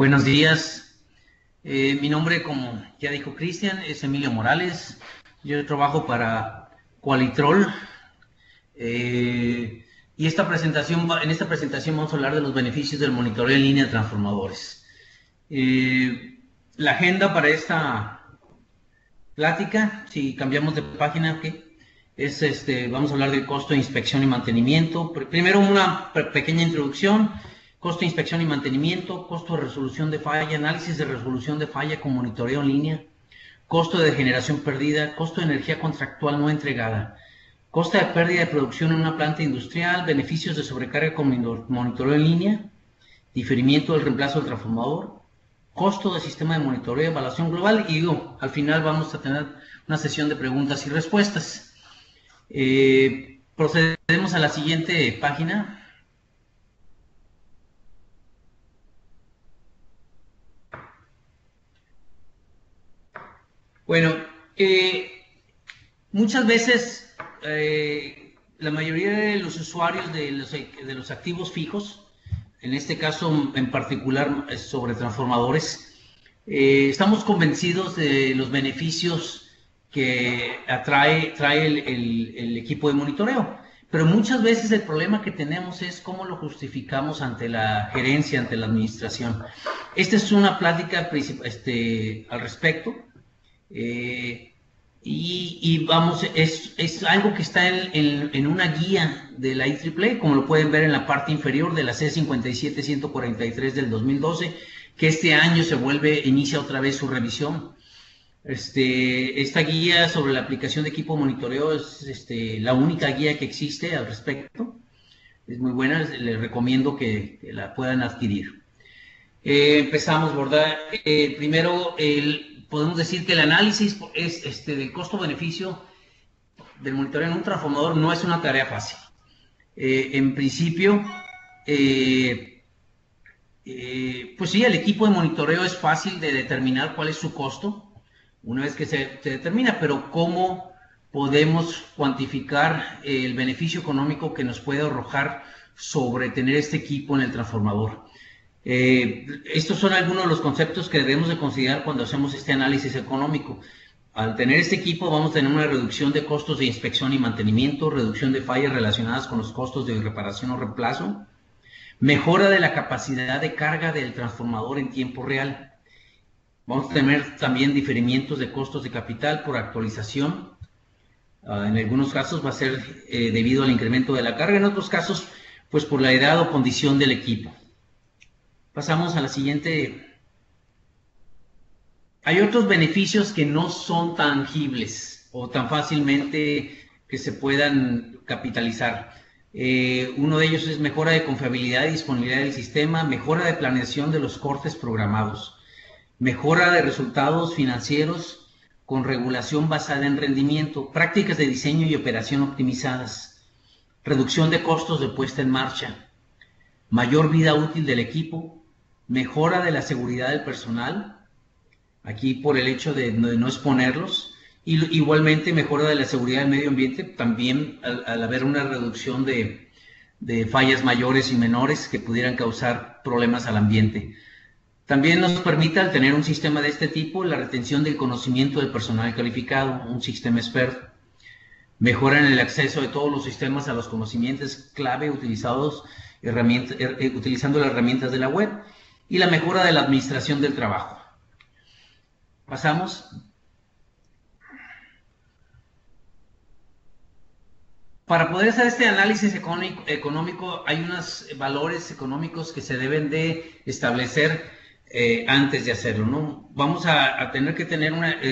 Buenos días. Mi nombre, como ya dijo Cristian, es Emilio Morales. Yo trabajo para Qualitrol. Y en esta presentación vamos a hablar de los beneficios del monitoreo en línea de transformadores. La agenda para esta plática, si cambiamos de página, ¿ok? Vamos a hablar del costo de inspección y mantenimiento. Primero una pequeña introducción, costo de inspección y mantenimiento, costo de resolución de falla, análisis de resolución de falla con monitoreo en línea, costo de generación perdida, costo de energía contractual no entregada, costo de pérdida de producción en una planta industrial, beneficios de sobrecarga con monitoreo en línea, diferimiento del reemplazo del transformador, costo del sistema de monitoreo, evaluación global y al final vamos a tener una sesión de preguntas y respuestas. Procedemos a la siguiente página. Bueno, muchas veces la mayoría de los usuarios de los activos fijos, en este caso en particular sobre transformadores, estamos convencidos de los beneficios que trae el equipo de monitoreo. Pero muchas veces el problema que tenemos es cómo lo justificamos ante la gerencia, ante la administración. Esta es una plática al respecto. Vamos, es algo que está en una guía de la IEEE, como lo pueden ver en la parte inferior de la C57143 del 2012, que este año inicia otra vez su revisión. Esta guía sobre la aplicación de equipo de monitoreo es la única guía que existe al respecto. Es muy buena, les recomiendo que la puedan adquirir. Empezamos, ¿verdad? Primero, podemos decir que el análisis del costo-beneficio del monitoreo en un transformador no es una tarea fácil. En principio, pues sí, el equipo de monitoreo es fácil de determinar cuál es su costo una vez que se determina, pero ¿cómo podemos cuantificar el beneficio económico que nos puede arrojar sobre tener este equipo en el transformador? Estos son algunos de los conceptos que debemos de considerar cuando hacemos este análisis económico. Al tener este equipo vamos a tener una reducción de costos de inspección y mantenimiento, reducción de fallas relacionadas con los costos de reparación o reemplazo, mejora de la capacidad de carga del transformador en tiempo real. Vamos a tener también diferimientos de costos de capital por actualización. En algunos casos va a ser debido al incremento de la carga, en otros casos pues por la edad o condición del equipo. Pasamos a la siguiente. Hay otros beneficios que no son tangibles o tan fácilmente que se puedan capitalizar. Uno de ellos es mejora de confiabilidad y disponibilidad del sistema, mejora de planeación de los cortes programados, mejora de resultados financieros con regulación basada en rendimiento, prácticas de diseño y operación optimizadas, reducción de costos de puesta en marcha, mayor vida útil del equipo, mejora de la seguridad del personal, aquí por el hecho de no exponerlos, y igualmente mejora de la seguridad del medio ambiente, también al haber una reducción de fallas mayores y menores que pudieran causar problemas al ambiente. También nos permite, al tener un sistema de este tipo, la retención del conocimiento del personal calificado, un sistema experto. Mejora en el acceso de todos los sistemas a los conocimientos clave utilizados, utilizando las herramientas de la web, y la mejora de la administración del trabajo. Pasamos. Para poder hacer este análisis económico hay unos valores económicos que se deben de establecer antes de hacerlo, ¿no? Vamos a tener que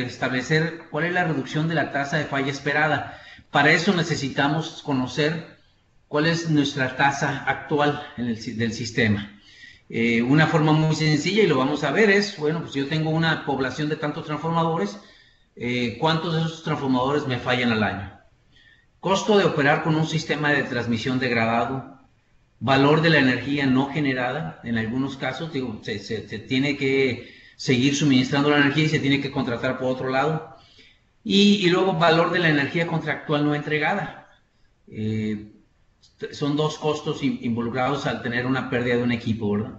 establecer cuál es la reducción de la tasa de falla esperada. Para eso necesitamos conocer cuál es nuestra tasa actual del sistema. Una forma muy sencilla, y lo vamos a ver, es, bueno, pues yo tengo una población de tantos transformadores, ¿cuántos de esos transformadores me fallan al año? Costo de operar con un sistema de transmisión degradado, valor de la energía no generada, en algunos casos, digo, se tiene que seguir suministrando la energía y se tiene que contratar por otro lado, y luego valor de la energía contractual no entregada. Son dos costos involucrados al tener una pérdida de un equipo, ¿verdad?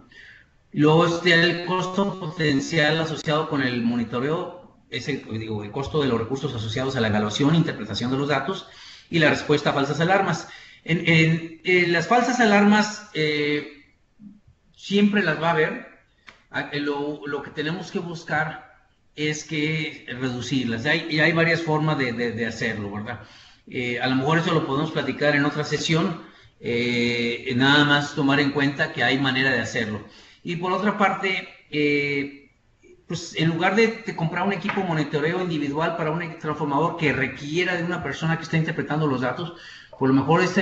Luego el costo potencial asociado con el monitoreo es el costo de los recursos asociados a la evaluación e interpretación de los datos y la respuesta a falsas alarmas. En las falsas alarmas siempre las va a haber. Lo que tenemos que buscar es que reducirlas. Y hay varias formas de hacerlo, ¿verdad? A lo mejor eso lo podemos platicar en otra sesión. Nada más tomar en cuenta que hay manera de hacerlo. Y por otra parte, pues en lugar de comprar un equipo monitoreo individual para un transformador que requiera de una persona que esté interpretando los datos, por lo mejor es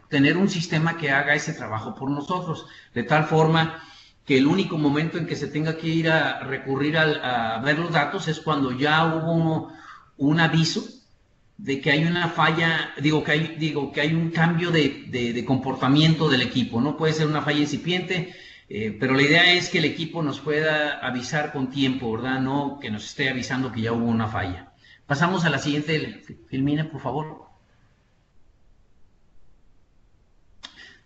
tener un sistema que haga ese trabajo por nosotros, de tal forma que el único momento en que se tenga que ir a recurrir a ver los datos es cuando ya hubo un aviso de que hay una falla, que hay un cambio de comportamiento del equipo, ¿no? Puede ser una falla incipiente, pero la idea es que el equipo nos pueda avisar con tiempo, ¿verdad? No que nos esté avisando que ya hubo una falla. Pasamos a la siguiente, Filmina, por favor.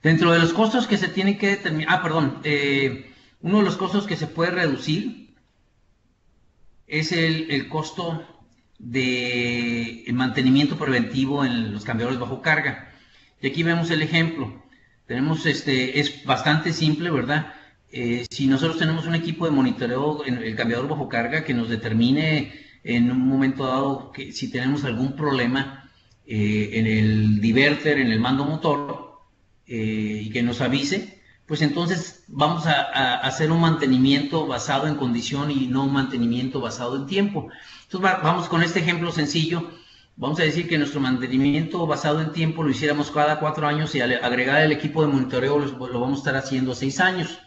Dentro de los costos que se tienen que determinar, uno de los costos que se puede reducir es el costo de mantenimiento preventivo en los cambiadores bajo carga. Y aquí vemos el ejemplo. Tenemos es bastante simple, ¿verdad? Si nosotros tenemos un equipo de monitoreo en el cambiador bajo carga que nos determine en un momento dado que si tenemos algún problema en el diverter, en el mando motor, y que nos avise, pues entonces vamos a hacer un mantenimiento basado en condición y no un mantenimiento basado en tiempo. Entonces vamos con este ejemplo sencillo. Vamos a decir que nuestro mantenimiento basado en tiempo lo hiciéramos cada 4 años y al agregar el equipo de monitoreo lo vamos a estar haciendo 6 años.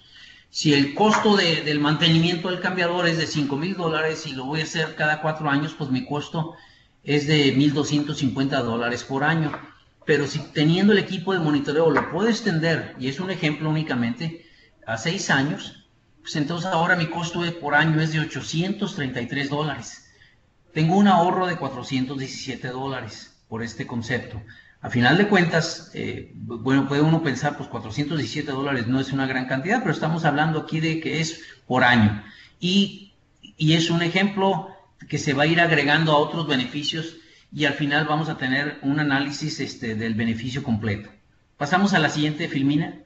Si el costo del mantenimiento del cambiador es de $5,000 y lo voy a hacer cada 4 años, pues mi costo es de $1,250 por año. Pero si teniendo el equipo de monitoreo lo puedo extender, y es un ejemplo únicamente, a 6 años, pues entonces ahora mi costo por año es de $833. Tengo un ahorro de $417 por este concepto. A final de cuentas, bueno, puede uno pensar, pues $417 no es una gran cantidad, pero estamos hablando aquí de que es por año. Y es un ejemplo que se va a ir agregando a otros beneficios y al final vamos a tener un análisis del beneficio completo. Pasamos a la siguiente, Filmina.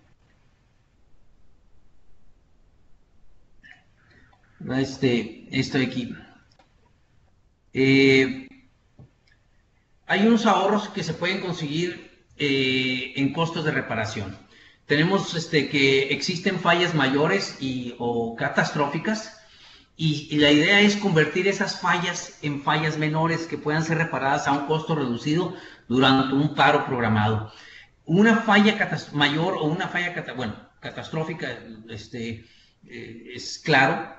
Estoy aquí. Hay unos ahorros que se pueden conseguir en costos de reparación. Tenemos que existen fallas mayores o catastróficas y la idea es convertir esas fallas en fallas menores que puedan ser reparadas a un costo reducido durante un paro programado. Una falla mayor o una falla catastrófica es claro,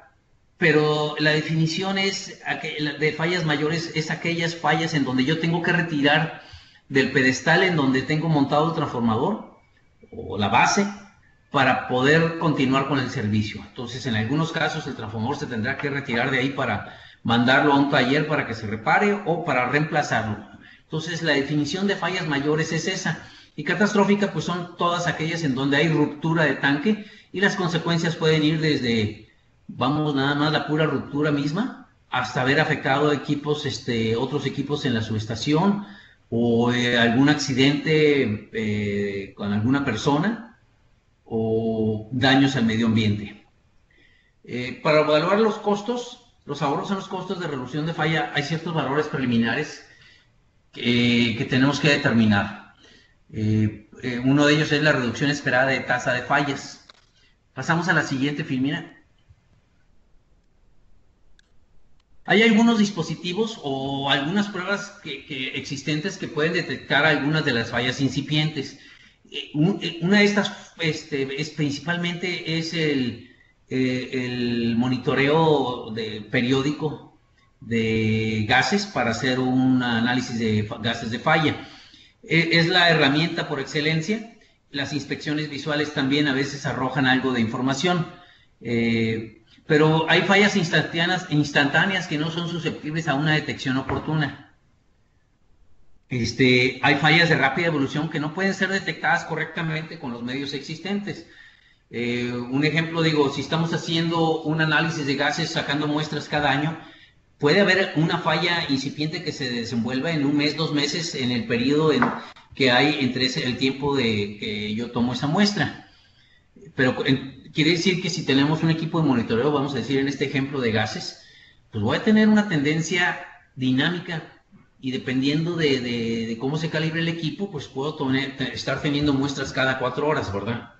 pero la definición de fallas mayores es aquellas fallas en donde yo tengo que retirar del pedestal en donde tengo montado el transformador o la base para poder continuar con el servicio. Entonces, en algunos casos el transformador se tendrá que retirar de ahí para mandarlo a un taller para que se repare o para reemplazarlo. Entonces, la definición de fallas mayores es esa. Y catastrófica, pues son todas aquellas en donde hay ruptura de tanque y las consecuencias pueden ir desde, vamos, nada más la pura ruptura misma, hasta haber afectado equipos, otros equipos en la subestación o algún accidente con alguna persona o daños al medio ambiente. Para evaluar los costos, los ahorros en los costos de reducción de falla, hay ciertos valores preliminares que tenemos que determinar. Uno de ellos es la reducción esperada de tasa de fallas. Pasamos a la siguiente, Filmina. Hay algunos dispositivos o algunas pruebas existentes que pueden detectar algunas de las fallas incipientes. Una de estas principalmente es el monitoreo periódico de gases para hacer un análisis de gases de falla. Es la herramienta por excelencia. Las inspecciones visuales también a veces arrojan algo de información. Pero hay fallas instantáneas que no son susceptibles a una detección oportuna. Hay fallas de rápida evolución que no pueden ser detectadas correctamente con los medios existentes. Un ejemplo, digo, si estamos haciendo un análisis de gases, sacando muestras cada año, puede haber una falla incipiente que se desenvuelva en un mes, 2 meses, en el periodo que hay entre el tiempo de que yo tomo esa muestra. Pero quiere decir que si tenemos un equipo de monitoreo, vamos a decir en este ejemplo de gases, pues voy a tener una tendencia dinámica y dependiendo de cómo se calibre el equipo, pues puedo estar teniendo muestras cada 4 horas, ¿verdad?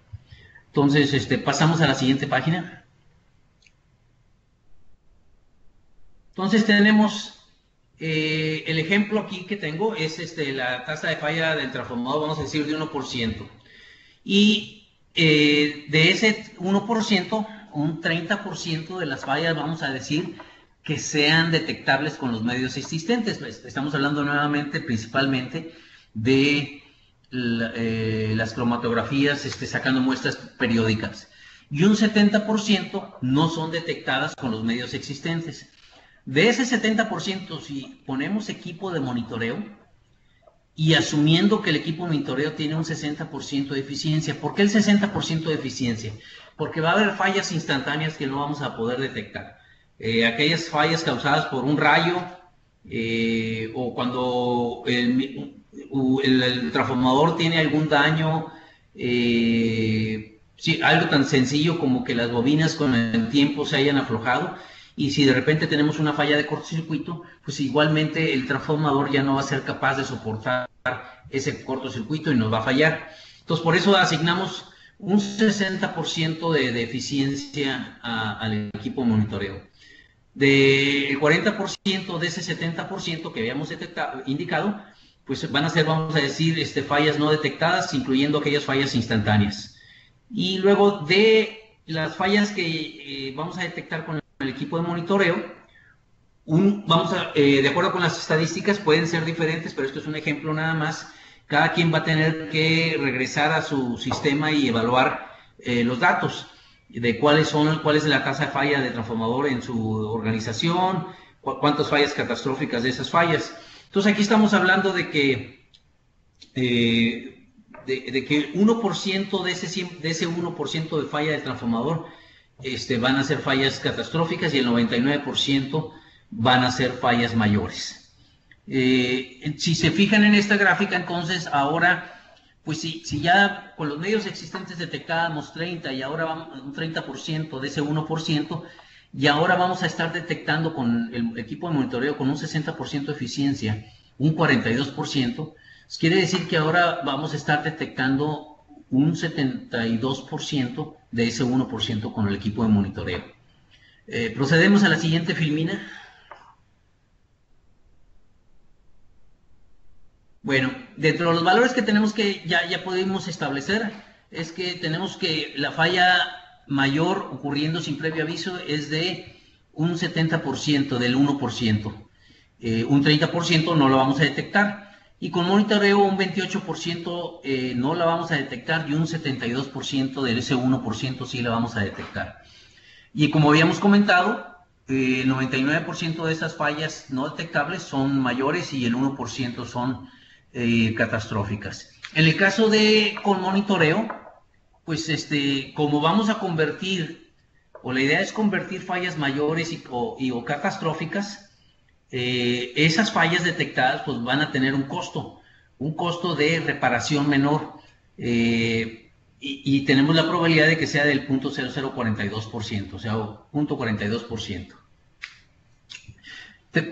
Entonces, pasamos a la siguiente página. Entonces tenemos el ejemplo aquí que tengo, es la tasa de falla del transformador, vamos a decir, de 1%. Y de ese 1%, un 30% de las fallas, vamos a decir, que sean detectables con los medios existentes. Estamos hablando nuevamente, principalmente, de las cromatografías sacando muestras periódicas. Y un 70% no son detectadas con los medios existentes. De ese 70%, si ponemos equipo de monitoreo, y asumiendo que el equipo de monitoreo tiene un 60% de eficiencia. ¿Por qué el 60% de eficiencia? Porque va a haber fallas instantáneas que no vamos a poder detectar. Aquellas fallas causadas por un rayo o cuando el transformador tiene algún daño, sí, algo tan sencillo como que las bobinas con el tiempo se hayan aflojado. Y si de repente tenemos una falla de cortocircuito, pues igualmente el transformador ya no va a ser capaz de soportar ese cortocircuito y nos va a fallar. Entonces, por eso asignamos un 60% de eficiencia al equipo de monitoreo. Del 40% de ese 70% que habíamos indicado, pues van a ser, vamos a decir, fallas no detectadas, incluyendo aquellas fallas instantáneas. Y luego de las fallas que vamos a detectar con el equipo de monitoreo, de acuerdo con las estadísticas, pueden ser diferentes, pero esto es un ejemplo nada más. Cada quien va a tener que regresar a su sistema y evaluar los datos de cuál es la tasa de falla de transformador en su organización, cuántas fallas catastróficas de esas fallas. Entonces aquí estamos hablando de que que 1% de ese 1% de falla del transformador van a ser fallas catastróficas y el 99% van a ser fallas mayores. Si se fijan en esta gráfica, entonces ahora, pues si ya con los medios existentes detectábamos 30 y ahora vamos un 30% de ese 1%, y ahora vamos a estar detectando con el equipo de monitoreo con un 60% de eficiencia, un 42%, pues quiere decir que ahora vamos a estar detectando un 72% de ese 1% con el equipo de monitoreo. Procedemos a la siguiente filmina. Bueno, dentro de los valores que tenemos que ya podemos establecer es que tenemos que la falla mayor ocurriendo sin previo aviso es de un 70% del 1%. Un 30% no lo vamos a detectar. Y con monitoreo un 28% no la vamos a detectar y un 72% de ese 1% sí la vamos a detectar. Y como habíamos comentado, el 99% de esas fallas no detectables son mayores y el 1% son catastróficas. En el caso de con monitoreo, pues como vamos a convertir, o la idea es convertir fallas mayores o catastróficas, esas fallas detectadas pues van a tener un costo de reparación menor. Y tenemos la probabilidad de que sea del 0.0042%, o sea, 0.42%.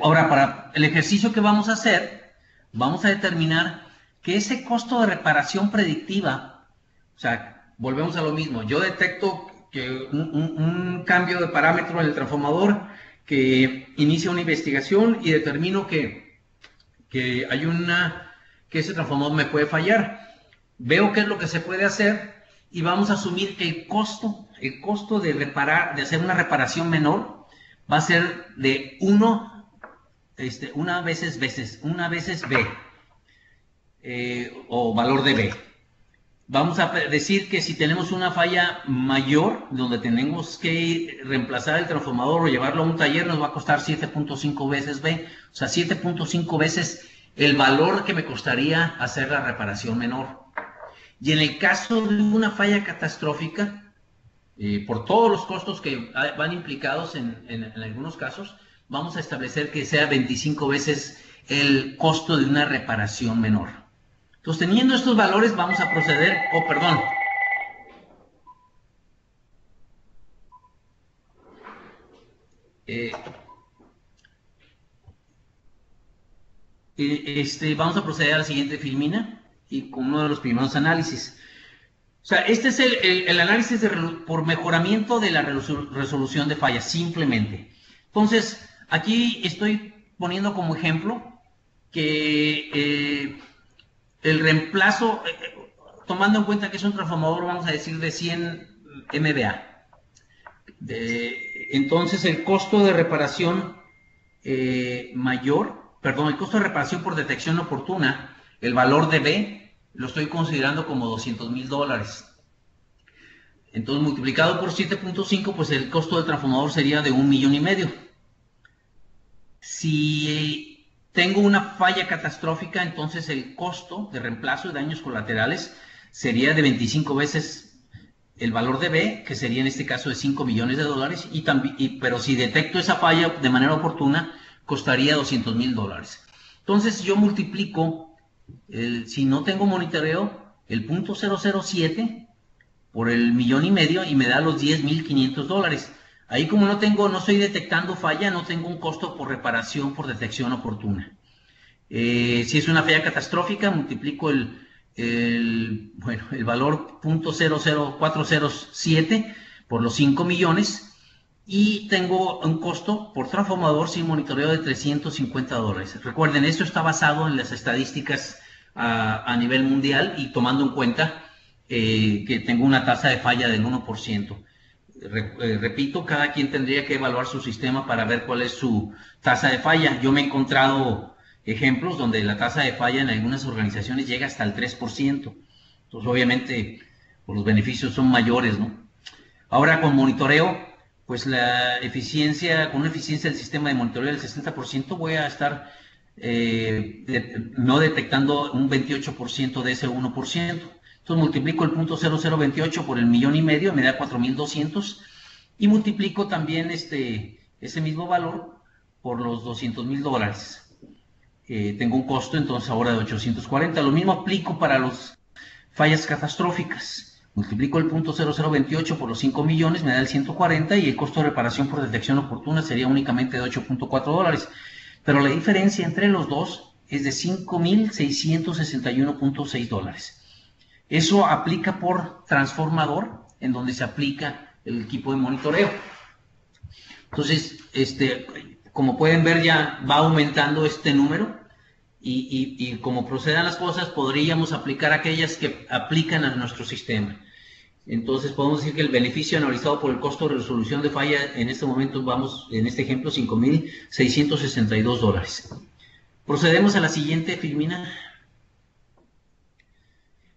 Ahora, para el ejercicio que vamos a hacer, vamos a determinar que ese costo de reparación predictiva, o sea, volvemos a lo mismo, yo detecto que un cambio de parámetro en el transformador que inicia una investigación y determino que ese transformador me puede fallar. Veo qué es lo que se puede hacer y vamos a asumir que el costo de hacer una reparación menor va a ser de una veces B, o valor de B. Vamos a decir que si tenemos una falla mayor, donde tenemos que reemplazar el transformador o llevarlo a un taller, nos va a costar 7.5 veces B, o sea, 7.5 veces el valor que me costaría hacer la reparación menor. Y en el caso de una falla catastrófica, por todos los costos que van implicados en algunos casos, vamos a establecer que sea 25 veces el costo de una reparación menor. Entonces, teniendo estos valores, vamos a proceder, perdón. Vamos a proceder a la siguiente filmina y con uno de los primeros análisis. O sea, este es el análisis por mejoramiento de la resolución de fallas, simplemente. Entonces, aquí estoy poniendo como ejemplo que el reemplazo, tomando en cuenta que es un transformador, vamos a decir, de 100 MVA. Entonces, el costo de reparación el costo de reparación por detección oportuna, el valor de B, lo estoy considerando como $200,000. Entonces, multiplicado por 7.5, pues el costo del transformador sería de $1,500,000. Si tengo una falla catastrófica, entonces el costo de reemplazo de daños colaterales sería de 25 veces el valor de B, que sería en este caso de $5 millones, pero si detecto esa falla de manera oportuna, costaría $200,000. Entonces yo multiplico, si no tengo monitoreo, el .007 por el $1,500,000 y me da los $10,500. Ahí como no estoy detectando falla, no tengo un costo por reparación por detección oportuna. Si es una falla catastrófica, multiplico el valor .00407 por los 5 millones y tengo un costo por transformador sin monitoreo de $350. Recuerden, esto está basado en las estadísticas a nivel mundial y tomando en cuenta que tengo una tasa de falla del 1%. Repito, cada quien tendría que evaluar su sistema para ver cuál es su tasa de falla. Yo me he encontrado ejemplos donde la tasa de falla en algunas organizaciones llega hasta el 3%. Entonces, obviamente, pues, los beneficios son mayores, ¿no? Ahora, con monitoreo, pues con una eficiencia del sistema de monitoreo del 60%, voy a estar no detectando un 28% de ese 1%. Entonces multiplico el .0028 por el $1,500,000, me da 4,200 y multiplico también ese mismo valor por los $200,000. Tengo un costo entonces ahora de 840. Lo mismo aplico para las fallas catastróficas. Multiplico el .0028 por los 5 millones, me da el 140 y el costo de reparación por detección oportuna sería únicamente de $8.4. Pero la diferencia entre los dos es de $5,661.6. Eso aplica por transformador, en donde se aplica el equipo de monitoreo. Entonces, como pueden ver, ya va aumentando este número y como procedan las cosas, podríamos aplicar aquellas que aplican a nuestro sistema. Entonces, podemos decir que el beneficio analizado por el costo de resolución de falla, en este momento vamos, en este ejemplo, $5,662. Procedemos a la siguiente filmina.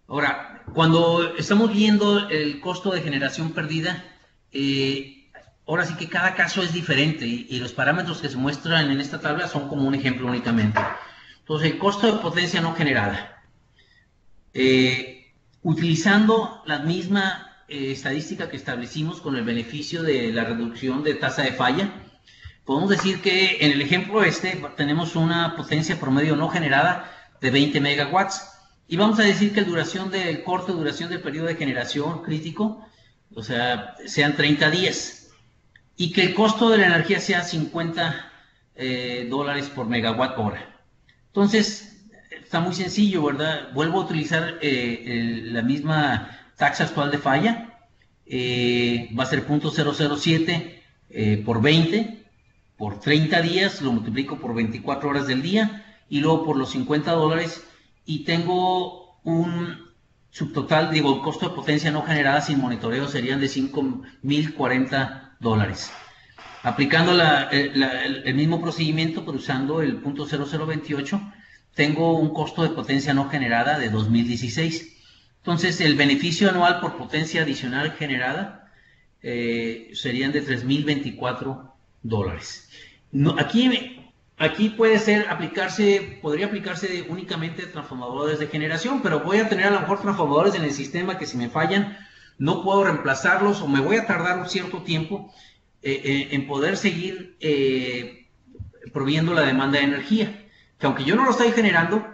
Ahora, cuando estamos viendo el costo de generación perdida, ahora sí que cada caso es diferente y los parámetros que se muestran en esta tabla son como un ejemplo únicamente. Entonces, el costo de potencia no generada. Utilizando la misma estadística que establecimos con el beneficio de la reducción de tasa de falla, podemos decir que en el ejemplo tenemos una potencia promedio no generada de 20 megawatts. Y vamos a decir que el corte de duración del periodo de generación crítico, o sea, sean 30 días. Y que el costo de la energía sea $50 por megawatt hora. Entonces, está muy sencillo, ¿verdad? Vuelvo a utilizar la misma taxa actual de falla. Va a ser .007 por 20, por 30 días, lo multiplico por 24 horas del día y luego por los $50 y tengo un subtotal, el costo de potencia no generada sin monitoreo serían de $5,040. Aplicando el mismo procedimiento, pero usando el .0028, tengo un costo de potencia no generada de 2016. Entonces, el beneficio anual por potencia adicional generada serían de $3,024. Aquí podría aplicarse únicamente transformadores de generación, pero voy a tener a lo mejor transformadores en el sistema que si me fallan, no puedo reemplazarlos o me voy a tardar un cierto tiempo en poder seguir proveyendo la demanda de energía, que aunque yo no lo estoy generando,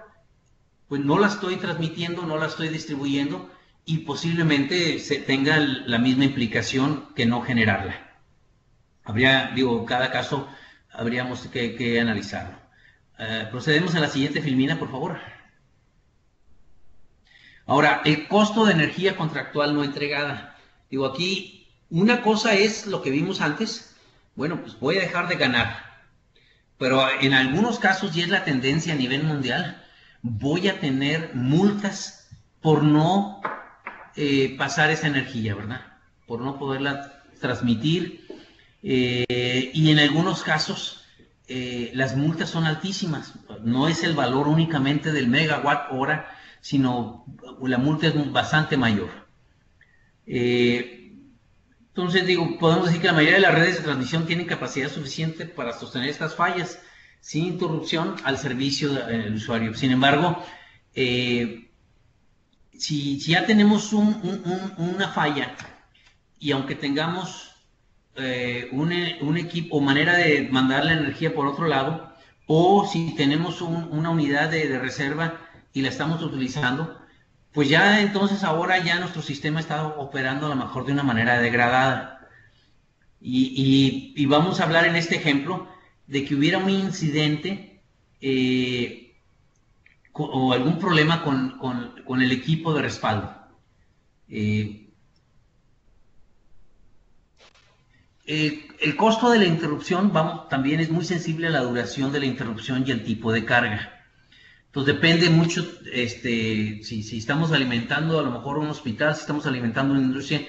pues no la estoy transmitiendo, no la estoy distribuyendo y posiblemente se tenga la misma implicación que no generarla. Cada caso habríamos que analizarlo. Procedemos a la siguiente filmina, por favor. Ahora, el costo de energía contractual no entregada. Aquí una cosa es lo que vimos antes. Bueno, pues voy a dejar de ganar. Pero en algunos casos, y es la tendencia a nivel mundial, voy a tener multas por no pasar esa energía, ¿verdad? Por no poderla transmitir. Y en algunos casos, las multas son altísimas. No es el valor únicamente del megawatt hora, sino la multa es bastante mayor. Entonces, podemos decir que la mayoría de las redes de transmisión tienen capacidad suficiente para sostener estas fallas sin interrupción al servicio del usuario. Sin embargo, si ya tenemos una falla y aunque tengamos un equipo o manera de mandar la energía por otro lado, o si tenemos una unidad de reserva y la estamos utilizando, pues ya entonces ahora ya nuestro sistema está operando a lo mejor de una manera degradada. Y vamos a hablar en este ejemplo de que hubiera un incidente o algún problema con el equipo de respaldo. El costo de la interrupción, también es muy sensible a la duración de la interrupción y el tipo de carga. Entonces depende mucho, si estamos alimentando a lo mejor un hospital, si estamos alimentando una industria,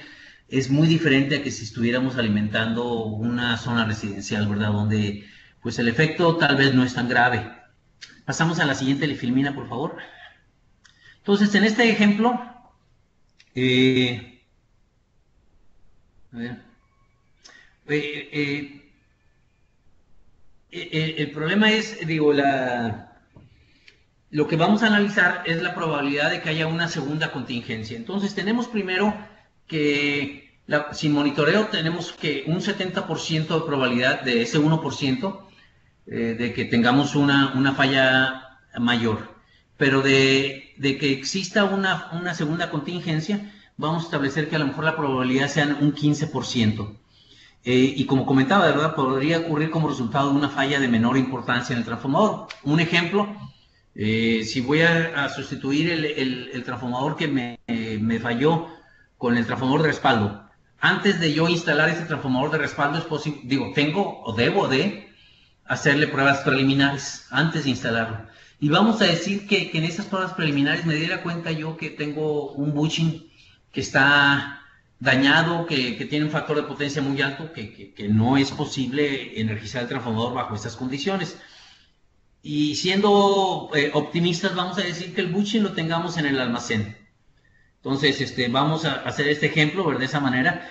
es muy diferente a que si estuviéramos alimentando una zona residencial, ¿verdad? Donde pues el efecto tal vez no es tan grave. Pasamos a la siguiente filmina, por favor. Entonces, en este ejemplo, a ver, el problema es, lo que vamos a analizar es la probabilidad de que haya una segunda contingencia. Entonces tenemos primero que sin monitoreo tenemos que un 70% de probabilidad de ese 1% de que tengamos una falla mayor. Pero de que exista una segunda contingencia, vamos a establecer que a lo mejor la probabilidad sea un 15%. Y como comentaba, de verdad, podría ocurrir como resultado de una falla de menor importancia en el transformador. Un ejemplo, si voy a sustituir el transformador que me falló con el transformador de respaldo, antes de yo instalar ese transformador de respaldo, es posible, tengo o debo de hacerle pruebas preliminares antes de instalarlo. Y vamos a decir que en esas pruebas preliminares me diera cuenta yo que tengo un bushing que está dañado, que tiene un factor de potencia muy alto, que no es posible energizar el transformador bajo estas condiciones. Y siendo optimistas, vamos a decir que el bushing lo tengamos en el almacén. Entonces, vamos a hacer este ejemplo, ¿verdad? De esa manera.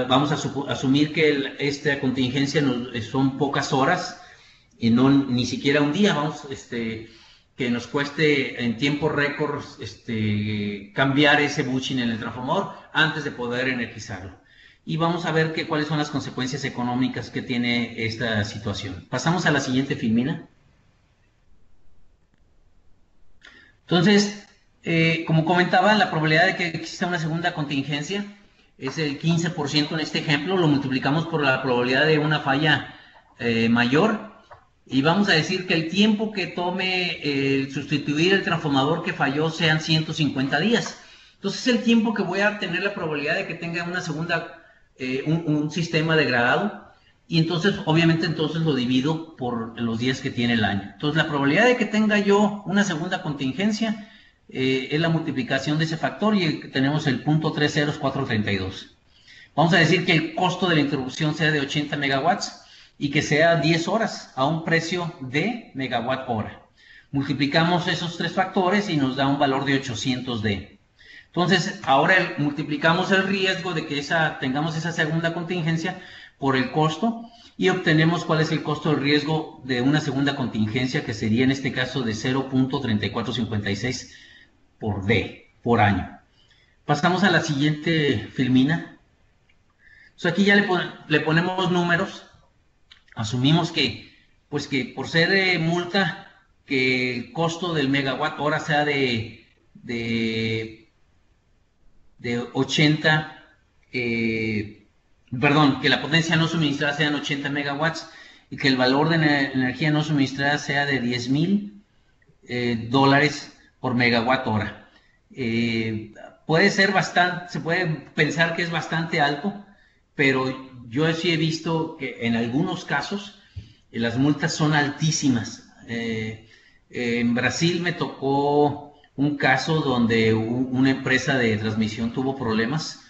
Vamos a asumir que esta contingencia son pocas horas y no ni siquiera un día. Que nos cueste en tiempo récord cambiar ese bushing en el transformador antes de poder energizarlo. Y vamos a ver cuáles son las consecuencias económicas que tiene esta situación. Pasamos a la siguiente filmina. Entonces, como comentaba, la probabilidad de que exista una segunda contingencia es el 15% en este ejemplo. Lo multiplicamos por la probabilidad de una falla mayor. Y vamos a decir que el tiempo que tome sustituir el transformador que falló sean 150 días. Entonces es el tiempo que voy a tener la probabilidad de que tenga una segunda, un sistema degradado. Y entonces, obviamente, lo divido por los días que tiene el año. Entonces, la probabilidad de que tenga yo una segunda contingencia es la multiplicación de ese factor y tenemos el 0.30432. Vamos a decir que el costo de la interrupción sea de 80 megawatts y que sea 10 horas a un precio de megawatt hora. Multiplicamos esos tres factores y nos da un valor de 800D. Entonces, ahora multiplicamos el riesgo de que tengamos esa segunda contingencia por el costo y obtenemos cuál es el costo del riesgo de una segunda contingencia, que sería en este caso de 0.3456 por D, por año. Pasamos a la siguiente filmina. Entonces aquí ya le ponemos números. Asumimos que, pues que por ser multa, que el costo del megawatt hora sea de 80, perdón, que la potencia no suministrada sean 80 megawatts y que el valor de energía no suministrada sea de 10,000 dólares por megawatt hora. Puede ser bastante, se puede pensar que es bastante alto, pero yo sí he visto que en algunos casos las multas son altísimas. En Brasil me tocó un caso donde una empresa de transmisión tuvo problemas.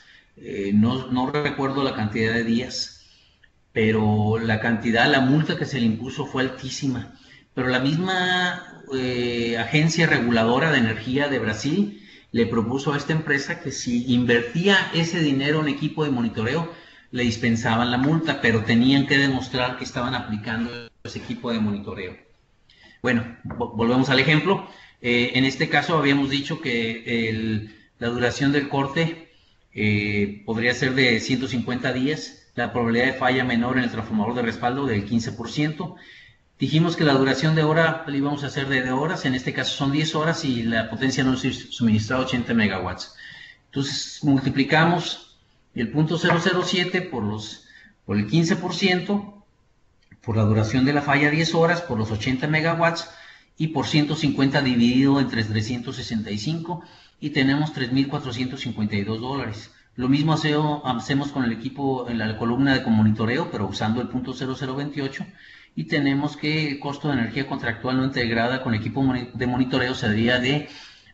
No recuerdo la cantidad de días, pero la multa que se le impuso fue altísima. Pero la misma agencia reguladora de energía de Brasil le propuso a esta empresa que si invertía ese dinero en equipo de monitoreo, le dispensaban la multa, pero tenían que demostrar que estaban aplicando ese equipo de monitoreo. Bueno, volvemos al ejemplo. En este caso habíamos dicho que la duración del corte podría ser de 150 días, la probabilidad de falla menor en el transformador de respaldo del 15%. Dijimos que la duración de hora la íbamos a hacer de horas, en este caso son 10 horas y la potencia no suministrada 80 megawatts. Entonces multiplicamos el punto 007 por el 15%, por la duración de la falla 10 horas, por los 80 megawatts y por 150 dividido entre 365 y tenemos 3,452 dólares. Lo mismo hacemos con el equipo en la columna de monitoreo, pero usando el punto 0028 y tenemos que el costo de energía contractual no integrada con equipo de monitoreo sería de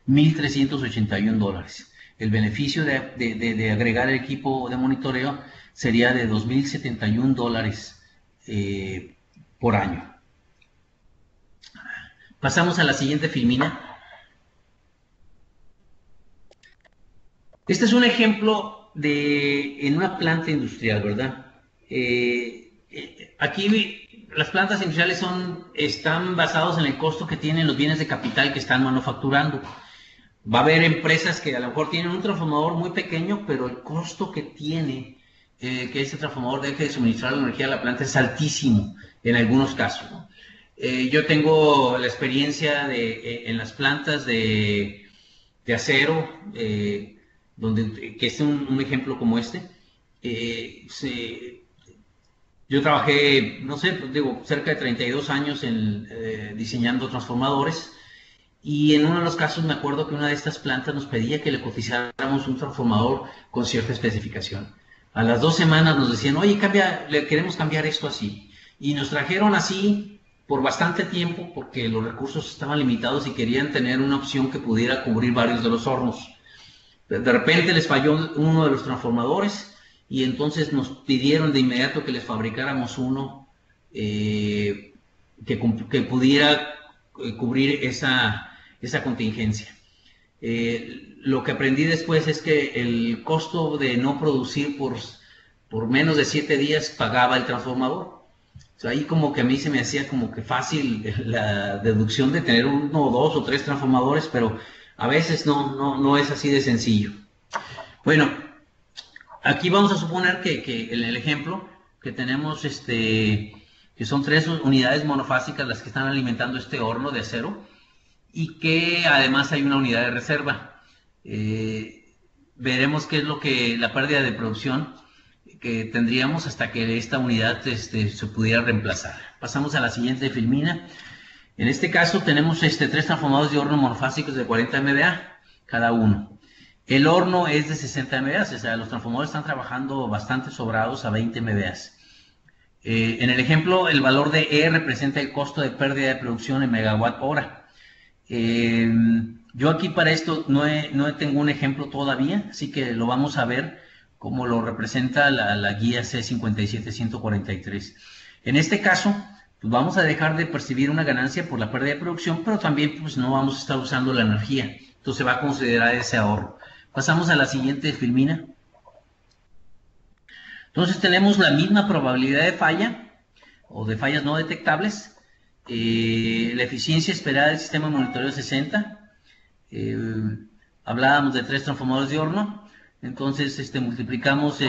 1,381 dólares. El beneficio de agregar el equipo de monitoreo sería de 2,071 dólares por año. Pasamos a la siguiente filmina. Este es un ejemplo en una planta industrial, ¿verdad? Aquí las plantas industriales están basadas en el costo que tienen los bienes de capital que están manufacturando. Va a haber empresas que a lo mejor tienen un transformador muy pequeño, pero el costo que tiene que ese transformador deje de suministrar la energía a la planta es altísimo en algunos casos, ¿no? Yo tengo la experiencia en las plantas de acero, que es un ejemplo como este. Yo trabajé, no sé, digo, cerca de 32 años diseñando transformadores. Y en uno de los casos me acuerdo que una de estas plantas nos pedía que le cotizáramos un transformador con cierta especificación. A las 2 semanas nos decían, oye, le queremos cambiar esto así. Y nos trajeron así por bastante tiempo porque los recursos estaban limitados y querían tener una opción que pudiera cubrir varios de los hornos. De repente les falló uno de los transformadores y entonces nos pidieron de inmediato que les fabricáramos uno que pudiera cubrir esa contingencia. Lo que aprendí después es que el costo de no producir por menos de 7 días pagaba el transformador. O sea, ahí como que a mí se me hacía como que fácil la deducción de tener 1, 2 o 3 transformadores, pero a veces no es así de sencillo. Bueno, aquí vamos a suponer que en el ejemplo que tenemos que son 3 unidades monofásicas las que están alimentando este horno de acero y que además hay una unidad de reserva. Veremos qué es la pérdida de producción que tendríamos hasta que esta unidad se pudiera reemplazar. Pasamos a la siguiente filmina. En este caso tenemos 3 transformadores de horno monofásicos de 40 MVA cada uno. El horno es de 60 MVA, o sea, los transformadores están trabajando bastante sobrados a 20 MVA. En el ejemplo, el valor de E representa el costo de pérdida de producción en megawatt hora. Yo aquí para esto no tengo un ejemplo todavía, así que lo vamos a ver como lo representa la guía C57143. En este caso, pues vamos a dejar de percibir una ganancia por la pérdida de producción, pero también pues no vamos a estar usando la energía, entonces va a considerar ese ahorro. Pasamos a la siguiente filmina. Entonces tenemos la misma probabilidad de falla o de fallas no detectables. La eficiencia esperada del sistema de monitoreo es 60. hablábamos de 3 transformadores de horno, entonces multiplicamos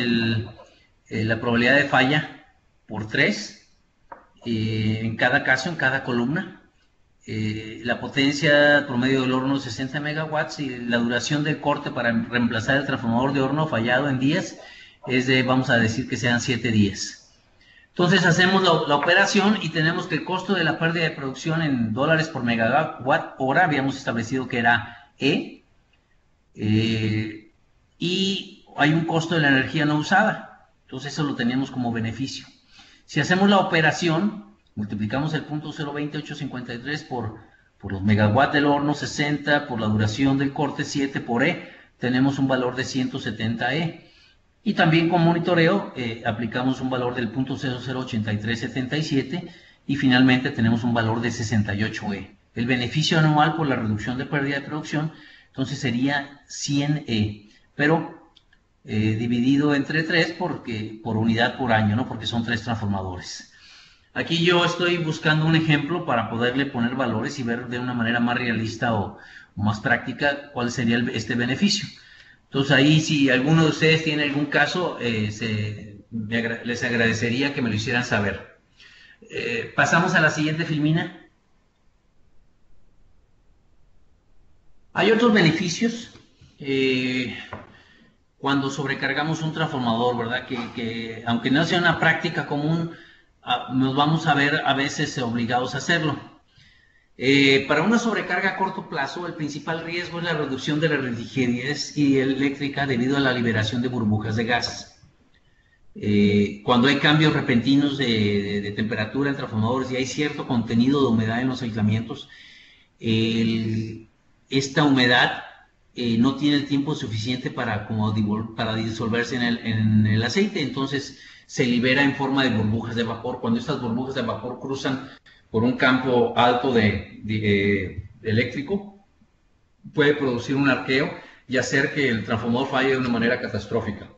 la probabilidad de falla por 3 en cada caso, en cada columna. La potencia promedio del horno es 60 megawatts y la duración del corte para reemplazar el transformador de horno fallado en días es de, vamos a decir que sean 7 días. Entonces hacemos la operación y tenemos que el costo de la pérdida de producción en dólares por megawatt hora, habíamos establecido que era E, y hay un costo de la energía no usada, entonces eso lo tenemos como beneficio. Si hacemos la operación, multiplicamos el punto 0.20853 por los megawatts del horno, 60, por la duración del corte, 7 por E, tenemos un valor de 170E. Y también con monitoreo aplicamos un valor del punto 008377 y finalmente tenemos un valor de 68E. El beneficio anual por la reducción de pérdida de producción entonces sería 100E, pero dividido entre 3 por unidad por año, ¿no? Porque son 3 transformadores. Aquí yo estoy buscando un ejemplo para poderle poner valores y ver de una manera más realista o más práctica cuál sería este beneficio. Entonces ahí si alguno de ustedes tiene algún caso, les agradecería que me lo hicieran saber. Pasamos a la siguiente filmina. Hay otros beneficios cuando sobrecargamos un transformador, ¿verdad? Que aunque no sea una práctica común, nos vamos a ver a veces obligados a hacerlo. Para una sobrecarga a corto plazo, el principal riesgo es la reducción de la rigidez eléctrica debido a la liberación de burbujas de gas. Cuando hay cambios repentinos de temperatura en transformadores y hay cierto contenido de humedad en los aislamientos, esta humedad no tiene el tiempo suficiente para disolverse en el aceite, entonces se libera en forma de burbujas de vapor. Cuando estas burbujas de vapor cruzan por un campo alto eléctrico, puede producir un arqueo y hacer que el transformador falle de una manera catastrófica.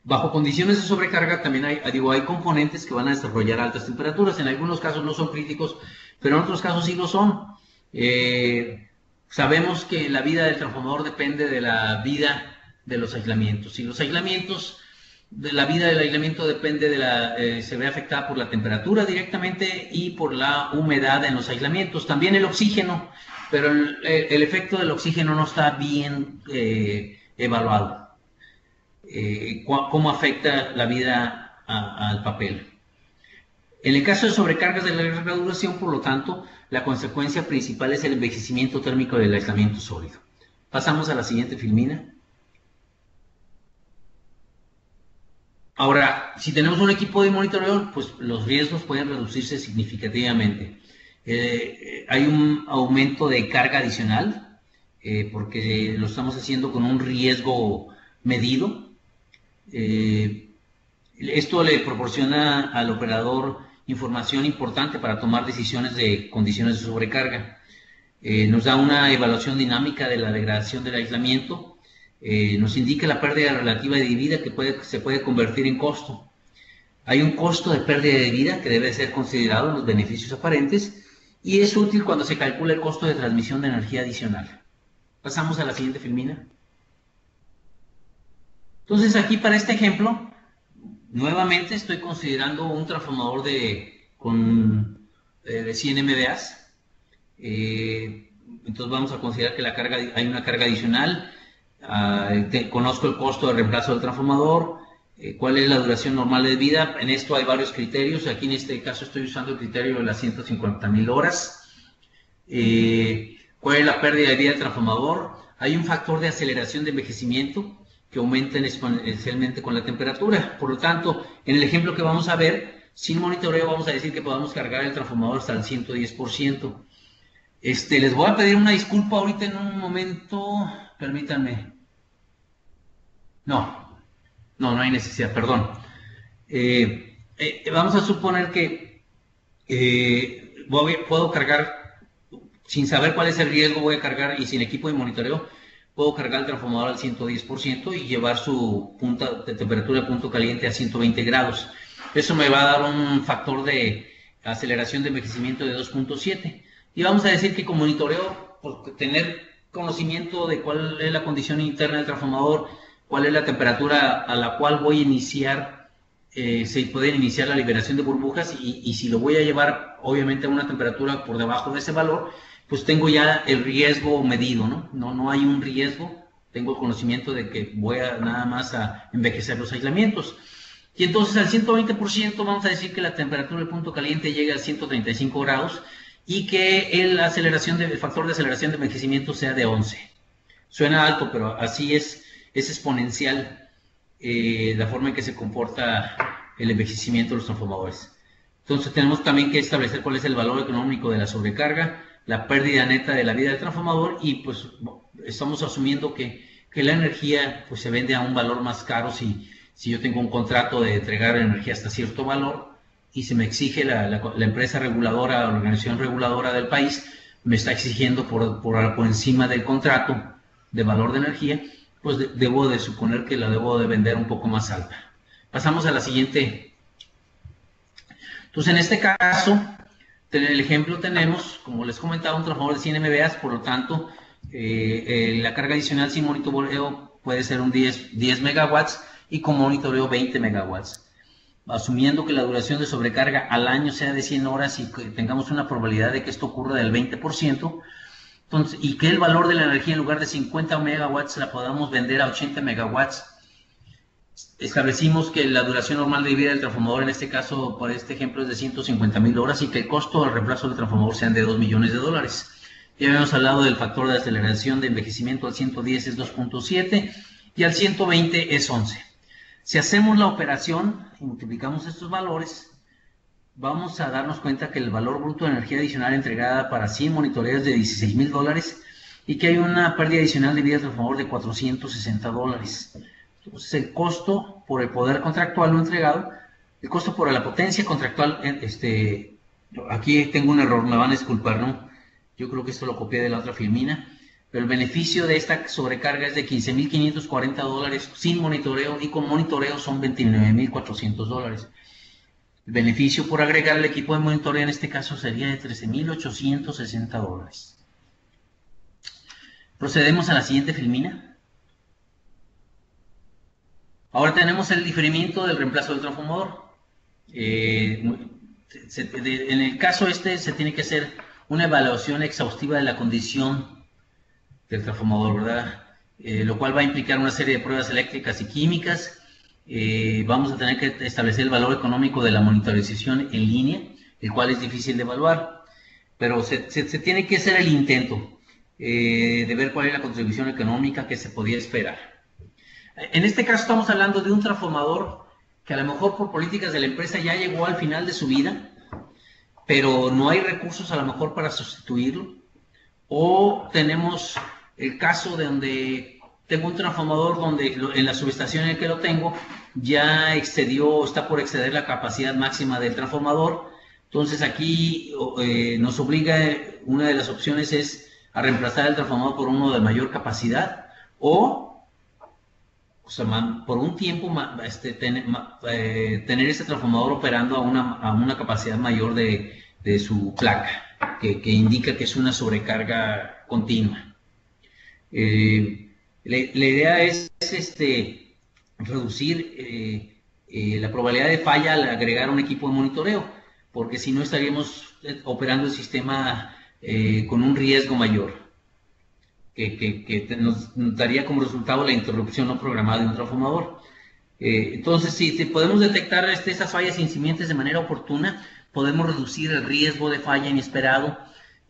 Bajo condiciones de sobrecarga también hay componentes que van a desarrollar altas temperaturas. En algunos casos no son críticos, pero en otros casos sí lo son. Sabemos que la vida del transformador depende de la vida de los aislamientos. Si los aislamientos, la vida del aislamiento depende se ve afectada por la temperatura directamente y por la humedad en los aislamientos. También el oxígeno, pero el efecto del oxígeno no está bien evaluado. Cómo afecta la vida al papel. En el caso de sobrecargas de larga duración, por lo tanto, la consecuencia principal es el envejecimiento térmico del aislamiento sólido. Pasamos a la siguiente filmina. Ahora, si tenemos un equipo de monitoreo, pues los riesgos pueden reducirse significativamente. Hay un aumento de carga adicional, porque lo estamos haciendo con un riesgo medido. Esto le proporciona al operador información importante para tomar decisiones de condiciones de sobrecarga. Nos da una evaluación dinámica de la degradación del aislamiento. Nos indica la pérdida relativa de vida que se puede convertir en costo. Hay un costo de pérdida de vida que debe ser considerado en los beneficios aparentes y es útil cuando se calcula el costo de transmisión de energía adicional. Pasamos a la siguiente filmina. Entonces aquí para este ejemplo, nuevamente estoy considerando un transformador de 100 MVAs. Entonces vamos a considerar que hay una carga adicional. Conozco el costo de reemplazo del transformador, cuál es la duración normal de vida. En esto hay varios criterios. Aquí en este caso estoy usando el criterio de las 150,000 horas. ¿Cuál es la pérdida de vida del transformador? Hay un factor de aceleración de envejecimiento que aumenta exponencialmente con la temperatura. Por lo tanto, en el ejemplo que vamos a ver, sin monitoreo vamos a decir que podamos cargar el transformador hasta el 110%. Les voy a pedir una disculpa ahorita en un momento, permítanme. No hay necesidad, perdón. Vamos a suponer que puedo cargar, sin saber cuál es el riesgo, voy a cargar, y sin equipo de monitoreo, puedo cargar el transformador al 110% y llevar su punta de temperatura de punto caliente a 120 grados. Eso me va a dar un factor de aceleración de envejecimiento de 2.7. Y vamos a decir que con monitoreo, por tener conocimiento de cuál es la condición interna del transformador, cuál es la temperatura a la cual voy a iniciar, se puede iniciar la liberación de burbujas y si lo voy a llevar obviamente a una temperatura por debajo de ese valor, pues tengo ya el riesgo medido, ¿no? No hay un riesgo, tengo el conocimiento de que voy a nada más a envejecer los aislamientos. Y entonces al 120% vamos a decir que la temperatura del punto caliente llega a 135 grados y que el factor de aceleración de envejecimiento sea de 11. Suena alto, pero así es exponencial la forma en que se comporta el envejecimiento de los transformadores. Entonces tenemos también que establecer cuál es el valor económico de la sobrecarga, la pérdida neta de la vida del transformador y pues estamos asumiendo que la energía pues se vende a un valor más caro si yo tengo un contrato de entregar energía hasta cierto valor y se me exige la empresa reguladora o la organización reguladora del país me está exigiendo por encima del contrato de valor de energía, pues debo de suponer que la debo de vender un poco más alta. Pasamos a la siguiente. Entonces en este caso, en el ejemplo tenemos, como les comentaba, un transformador de 100 MVA, por lo tanto, la carga adicional sin monitoreo puede ser un 10 megawatts y con monitoreo 20 megawatts. Asumiendo que la duración de sobrecarga al año sea de 100 horas y que tengamos una probabilidad de que esto ocurra del 20%, entonces, y que el valor de la energía en lugar de 50 megawatts la podamos vender a 80 megawatts, establecimos que la duración normal de vida del transformador, en este caso, por este ejemplo, es de 150,000 horas y que el costo del reemplazo del transformador sean de $2 millones. Ya habíamos hablado del factor de aceleración de envejecimiento al 110 es 2.7 y al 120 es 11. Si hacemos la operación y multiplicamos estos valores, vamos a darnos cuenta que el valor bruto de energía adicional entregada para 100 monitoreos es de $16,000 y que hay una pérdida adicional de vida del transformador de $460. Entonces el costo por el poder contractual no entregado, el costo por la potencia contractual, aquí tengo un error, me van a disculpar, ¿no? Yo creo que esto lo copié de la otra filmina, pero el beneficio de esta sobrecarga es de $15,540 sin monitoreo y con monitoreo son $29,400. El beneficio por agregar el equipo de monitoreo en este caso sería de $13,860. Procedemos a la siguiente filmina. Ahora tenemos el diferimiento del reemplazo del transformador. En el caso se tiene que hacer una evaluación exhaustiva de la condición del transformador, ¿verdad? Lo cual va a implicar una serie de pruebas eléctricas y químicas. Vamos a tener que establecer el valor económico de la monitorización en línea, el cual es difícil de evaluar, pero se tiene que hacer el intento de ver cuál es la contribución económica que se podía esperar. En este caso estamos hablando de un transformador que a lo mejor por políticas de la empresa ya llegó al final de su vida, pero no hay recursos a lo mejor para sustituirlo, o tenemos el caso de donde tengo un transformador donde en la subestación en el que lo tengo ya está por exceder la capacidad máxima del transformador. Entonces aquí nos obliga, una de las opciones es a reemplazar el transformador por uno de mayor capacidad o sea, por un tiempo tener ese transformador operando a una capacidad mayor de su placa, que indica que es una sobrecarga continua. La idea es reducir la probabilidad de falla al agregar un equipo de monitoreo, porque si no estaríamos operando el sistema con un riesgo mayor, que nos daría como resultado la interrupción no programada de un transformador. Entonces, si podemos detectar esas fallas incipientes de manera oportuna, podemos reducir el riesgo de falla inesperado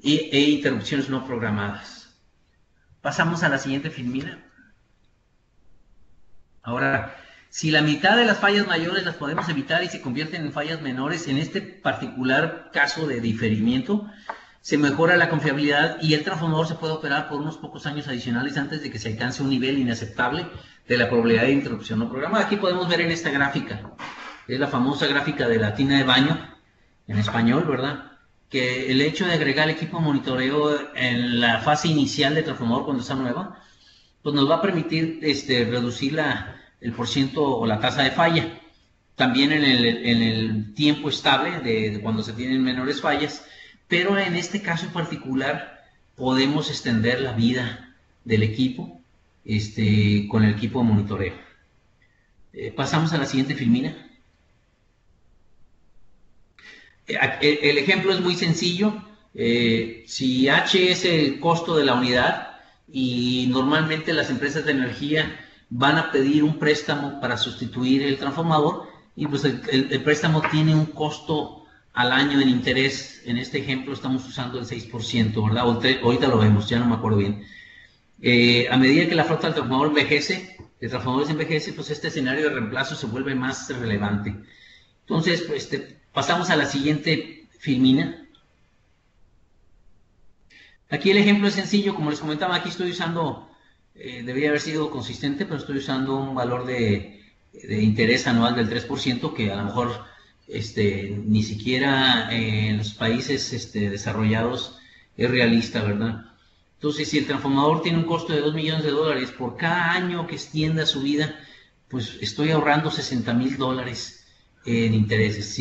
e interrupciones no programadas. Pasamos a la siguiente filmina. Ahora, si la mitad de las fallas mayores las podemos evitar y se convierten en fallas menores, en este particular caso de diferimiento, se mejora la confiabilidad y el transformador se puede operar por unos pocos años adicionales antes de que se alcance un nivel inaceptable de la probabilidad de interrupción no programada. Aquí podemos ver en esta gráfica, es la famosa gráfica de la tina de baño, en español, ¿verdad? Que el hecho de agregar el equipo de monitoreo en la fase inicial del transformador cuando está nueva, pues nos va a permitir reducir el porciento o la tasa de falla. También en el tiempo estable de cuando se tienen menores fallas, pero en este caso en particular podemos extender la vida del equipo con el equipo de monitoreo. Pasamos a la siguiente filmina. El ejemplo es muy sencillo. Si H es el costo de la unidad y normalmente las empresas de energía van a pedir un préstamo para sustituir el transformador y pues el préstamo tiene un costo al año en interés. En este ejemplo estamos usando el 6%, ¿verdad? Ahorita lo vemos, ya no me acuerdo bien. A medida que la flota del transformador envejece, el transformador se envejece, pues este escenario de reemplazo se vuelve más relevante. Entonces, pues, pasamos a la siguiente filmina. Aquí el ejemplo es sencillo, como les comentaba, aquí estoy usando, debería haber sido consistente, pero estoy usando un valor de interés anual del 3%, que a lo mejor ni siquiera en los países desarrollados es realista, ¿verdad? Entonces, si el transformador tiene un costo de $2 millones por cada año que extienda su vida, pues estoy ahorrando $60,000 en intereses.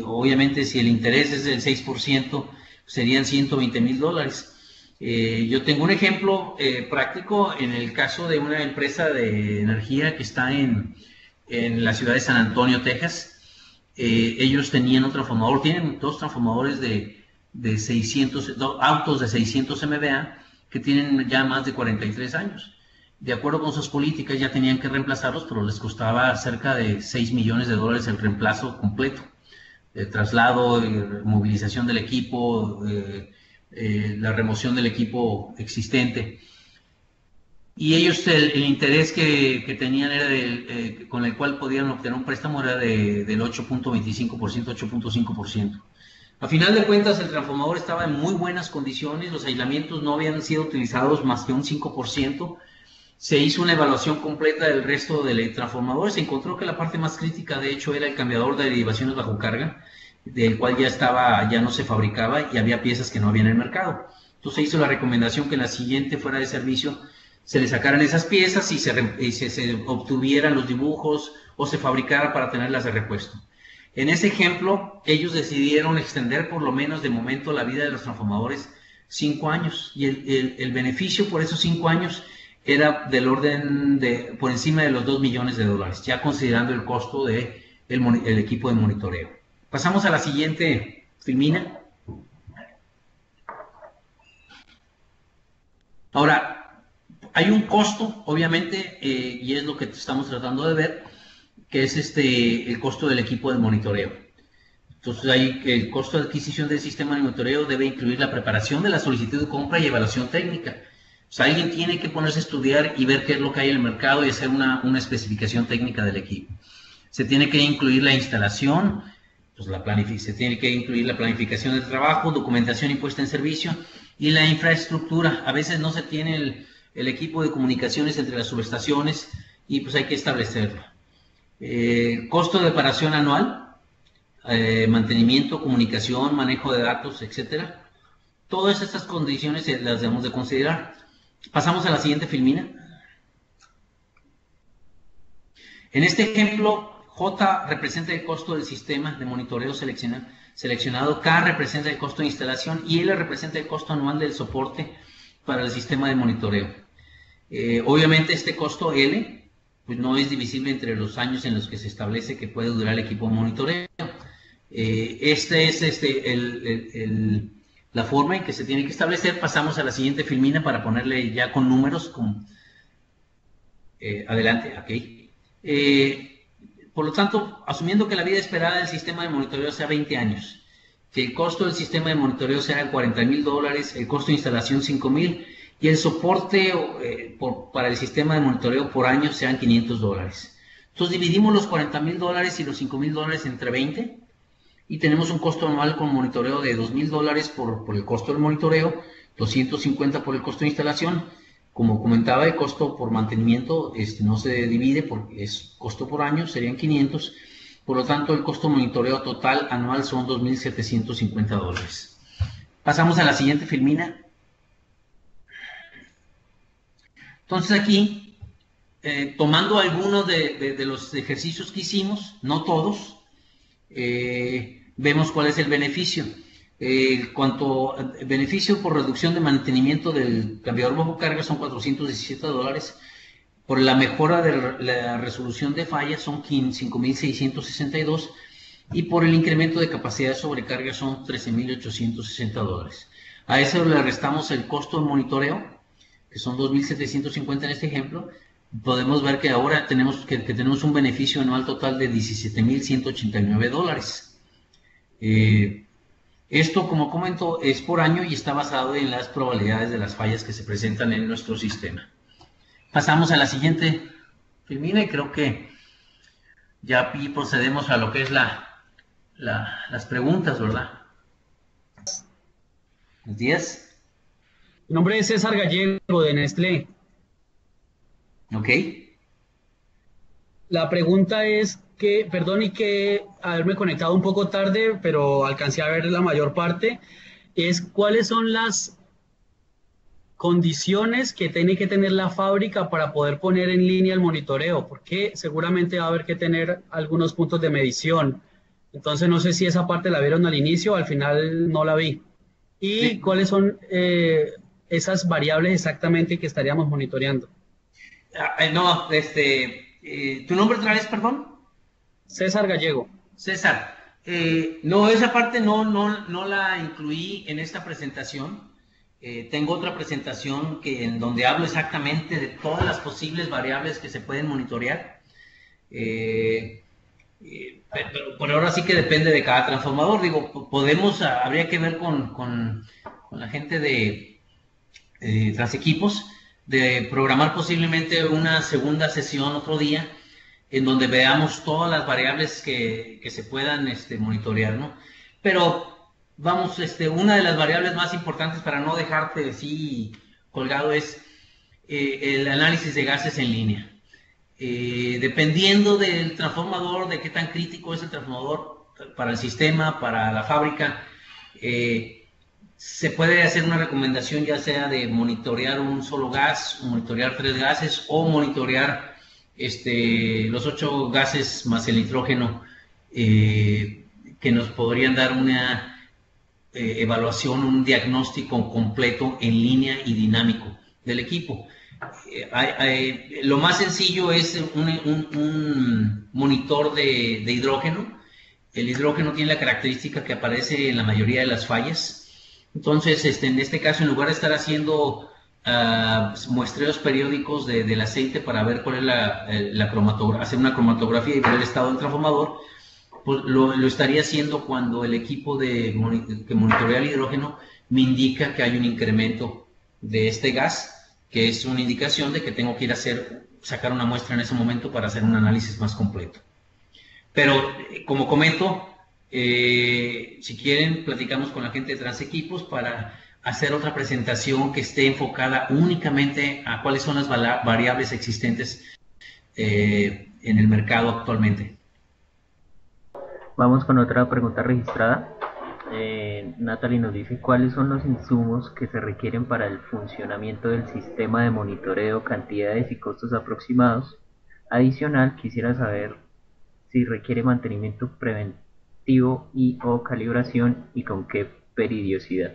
Obviamente, si el interés es del 6%, serían $120,000. Yo tengo un ejemplo práctico en el caso de una empresa de energía que está en la ciudad de San Antonio, Texas. Ellos tenían un transformador, tienen dos transformadores de 600, autos de 600 MVA que tienen ya más de 43 años. De acuerdo con sus políticas ya tenían que reemplazarlos, pero les costaba cerca de $6 millones el reemplazo completo. El traslado, movilización del equipo, la remoción del equipo existente. Y ellos el interés que tenían era con el cual podían obtener un préstamo era del 8.25%, 8.5%. A final de cuentas, el transformador estaba en muy buenas condiciones, los aislamientos no habían sido utilizados más que un 5%. Se hizo una evaluación completa del resto del transformador. Se encontró que la parte más crítica, de hecho, era el cambiador de derivaciones bajo carga, del cual ya no se fabricaba y había piezas que no había en el mercado. Entonces se hizo la recomendación que en la siguiente fuera de servicio se le sacaran esas piezas y se obtuvieran los dibujos o se fabricara para tenerlas de repuesto. En ese ejemplo, ellos decidieron extender por lo menos de momento la vida de los transformadores 5 años y el beneficio por esos 5 años era del orden de por encima de los $2 millones, ya considerando el costo del equipo de monitoreo. Pasamos a la siguiente filmina. Ahora, hay un costo, obviamente, y es lo que estamos tratando de ver, que es el costo del equipo de monitoreo. Entonces, el costo de adquisición del sistema de monitoreo debe incluir la preparación de la solicitud de compra y evaluación técnica. O sea, alguien tiene que ponerse a estudiar y ver qué es lo que hay en el mercado y hacer una especificación técnica del equipo. Se tiene que incluir la instalación, pues se tiene que incluir la planificación del trabajo, documentación y puesta en servicio y la infraestructura. A veces no se tiene el equipo de comunicaciones entre las subestaciones y pues hay que establecerlo. Costo de reparación anual, mantenimiento, comunicación, manejo de datos, etcétera. Todas estas condiciones las debemos de considerar. Pasamos a la siguiente filmina. En este ejemplo, J representa el costo del sistema de monitoreo seleccionado, K representa el costo de instalación y L representa el costo anual del soporte para el sistema de monitoreo. Obviamente este costo L pues no es divisible entre los años en los que se establece que puede durar el equipo de monitoreo. Esta es la forma en que se tiene que establecer. Pasamos a la siguiente filmina para ponerle ya con números. Adelante, ok. Por lo tanto, asumiendo que la vida esperada del sistema de monitoreo sea 20 años, que el costo del sistema de monitoreo sea $40,000, el costo de instalación $5,000 y el soporte para el sistema de monitoreo por año sean $500. Entonces dividimos los $40,000 y los $5,000 entre 20 y tenemos un costo anual con monitoreo de $2,000 por el costo del monitoreo, $250 por el costo de instalación. Como comentaba, el costo por mantenimiento no se divide porque es costo por año, serían $500. Por lo tanto, el costo de monitoreo total anual son $2,750. Pasamos a la siguiente filmina. Entonces aquí, tomando algunos de los ejercicios que hicimos, no todos, vemos cuál es el beneficio. Cuanto a beneficio por reducción de mantenimiento del cambiador bajo carga son $417. Por la mejora de la resolución de fallas son 5.662 y por el incremento de capacidad de sobrecarga son $13.860. A eso le restamos el costo de monitoreo, que son 2.750 en este ejemplo. Podemos ver que ahora tenemos un beneficio anual total de $17.189. Esto, como comento, es por año y está basado en las probabilidades de las fallas que se presentan en nuestro sistema. Pasamos a la siguiente filmina y creo que ya procedemos a lo que es las preguntas, ¿verdad? Buenos días. Mi nombre es César Gallego de Nestlé. Ok. La pregunta es que, perdón y que haberme conectado un poco tarde, pero alcancé a ver la mayor parte, es cuáles son las condiciones que tiene que tener la fábrica para poder poner en línea el monitoreo, porque seguramente va a haber que tener algunos puntos de medición. Entonces no sé si esa parte la vieron al inicio o al final no la vi. ¿Y Sí. cuáles son esas variables exactamente que estaríamos monitoreando? No, ¿tu nombre otra vez, perdón? César Gallego. César. No, esa parte no la incluí en esta presentación. Tengo otra presentación en donde hablo exactamente de todas las posibles variables que se pueden monitorear. Pero por ahora sí que depende de cada transformador. Digo, habría que ver con la gente de Transequipos de programar posiblemente una segunda sesión otro día en donde veamos todas las variables que se puedan monitorear, ¿no? Pero vamos, una de las variables más importantes para no dejarte así colgado es el análisis de gases en línea. Dependiendo del transformador, de qué tan crítico es el transformador para el sistema, para la fábrica, se puede hacer una recomendación ya sea de monitorear un solo gas, monitorear 3 gases o monitorear los 8 gases más el nitrógeno que nos podrían dar una evaluación, un diagnóstico completo en línea y dinámico del equipo. Lo más sencillo es un monitor de hidrógeno. El hidrógeno tiene la característica que aparece en la mayoría de las fallas. Entonces, en este caso, en lugar de estar haciendo muestreos periódicos del aceite para ver cuál es la cromatografía, hacer una cromatografía y ver el estado del transformador, pues lo estaría haciendo cuando el equipo que monitorea el hidrógeno me indica que hay un incremento de este gas, que es una indicación de que tengo que ir a sacar una muestra en ese momento para hacer un análisis más completo. Pero, como comento, si quieren, platicamos con la gente de Transequipos para hacer otra presentación que esté enfocada únicamente a cuáles son las variables existentes en el mercado actualmente. Vamos con otra pregunta registrada. Natalie nos dice cuáles son los insumos que se requieren para el funcionamiento del sistema de monitoreo, cantidades y costos aproximados. Adicional, quisiera saber si requiere mantenimiento preventivo y o calibración y con qué periodicidad.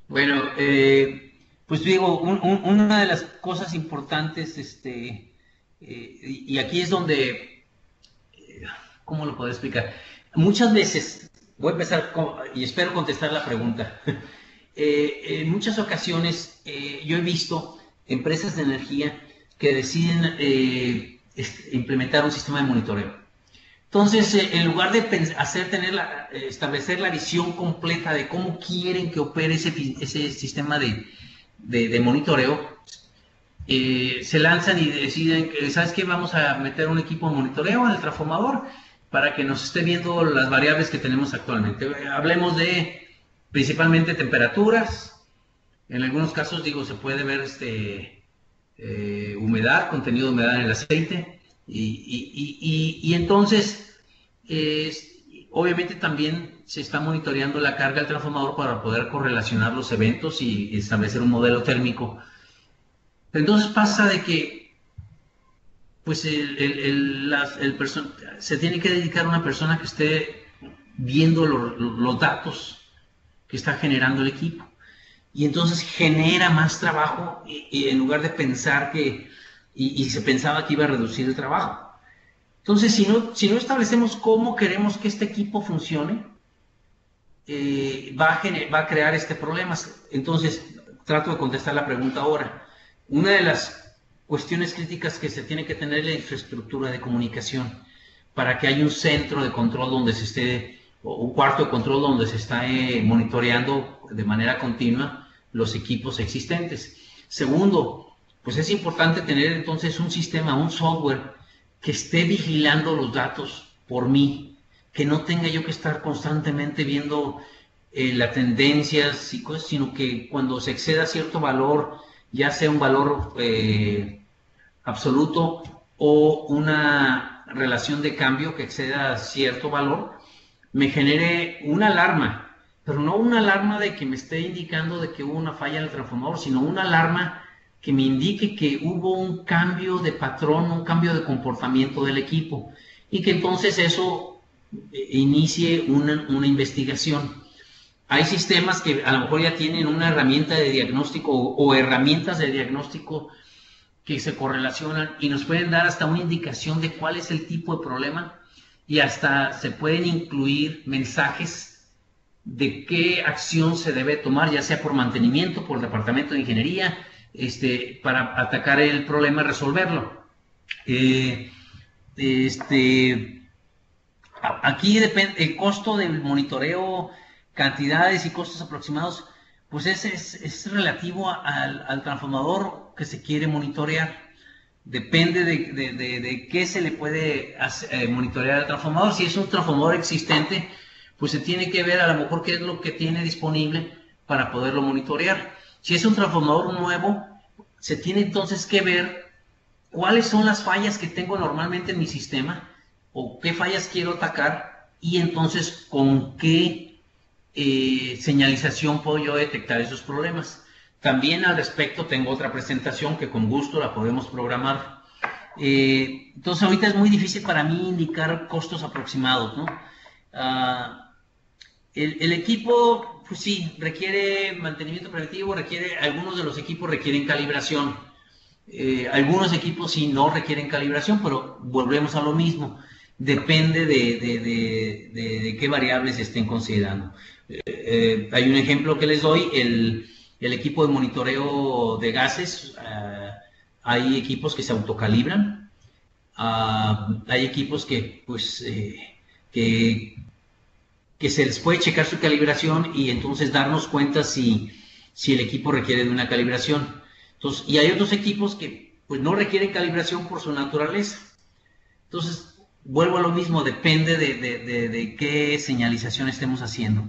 Bueno, pues digo, una de las cosas importantes, y aquí es donde, ¿cómo lo puedo explicar? Muchas veces, voy a empezar y espero contestar la pregunta. En muchas ocasiones yo he visto empresas de energía que deciden implementar un sistema de monitoreo. Entonces, en lugar de establecer la visión completa de cómo quieren que opere ese sistema de monitoreo, se lanzan y deciden que, ¿sabes qué? Vamos a meter un equipo de monitoreo en el transformador para que nos esté viendo las variables que tenemos actualmente. Hablemos de principalmente temperaturas. En algunos casos, digo, se puede ver humedad, contenido de humedad en el aceite. Y entonces, obviamente también se está monitoreando la carga del transformador para poder correlacionar los eventos y establecer un modelo térmico. Entonces pasa de que pues se tiene que dedicar una persona que esté viendo los datos que está generando el equipo. Y entonces genera más trabajo y en lugar de pensar que, y se pensaba que iba a reducir el trabajo. Entonces, si no establecemos cómo queremos que este equipo funcione, va a crear problemas. Entonces, trato de contestar la pregunta ahora. Una de las cuestiones críticas que se tiene que tener es la infraestructura de comunicación para que haya un centro de control donde se esté, o un cuarto de control donde se está monitoreando de manera continua los equipos existentes. Segundo, pues es importante tener entonces un sistema, un software que esté vigilando los datos por mí, que no tenga yo que estar constantemente viendo las tendencias y cosas, sino que cuando se exceda cierto valor, ya sea un valor absoluto o una relación de cambio que exceda cierto valor, me genere una alarma, pero no una alarma de que me esté indicando de que hubo una falla en el transformador, sino una alarma que me indique que hubo un cambio de patrón, un cambio de comportamiento del equipo y que entonces eso inicie una investigación. Hay sistemas que a lo mejor ya tienen una herramienta de diagnóstico o herramientas de diagnóstico que se correlacionan y nos pueden dar hasta una indicación de cuál es el tipo de problema y hasta se pueden incluir mensajes de qué acción se debe tomar, ya sea por mantenimiento, por el departamento de ingeniería, para atacar el problema y resolverlo. Aquí depende el costo del monitoreo, cantidades y costos aproximados, pues es relativo al transformador que se quiere monitorear. Depende de qué se le puede monitorear al transformador. Si es un transformador existente, pues se tiene que ver a lo mejor qué es lo que tiene disponible para poderlo monitorear. Si es un transformador nuevo, se tiene entonces que ver cuáles son las fallas que tengo normalmente en mi sistema o qué fallas quiero atacar y entonces con qué señalización puedo yo detectar esos problemas. También al respecto tengo otra presentación que con gusto la podemos programar. Entonces ahorita es muy difícil para mí indicar costos aproximados, ¿no? El equipo, pues sí, requiere mantenimiento preventivo, algunos de los equipos requieren calibración. Algunos equipos sí no requieren calibración, pero volvemos a lo mismo. Depende de qué variables se estén considerando. Hay un ejemplo que les doy, el equipo de monitoreo de gases, hay equipos que se autocalibran, hay equipos que, pues, que se les puede checar su calibración y entonces darnos cuenta si el equipo requiere de una calibración. Entonces, y hay otros equipos que pues no requieren calibración por su naturaleza. Entonces, vuelvo a lo mismo, depende de qué señalización estemos haciendo.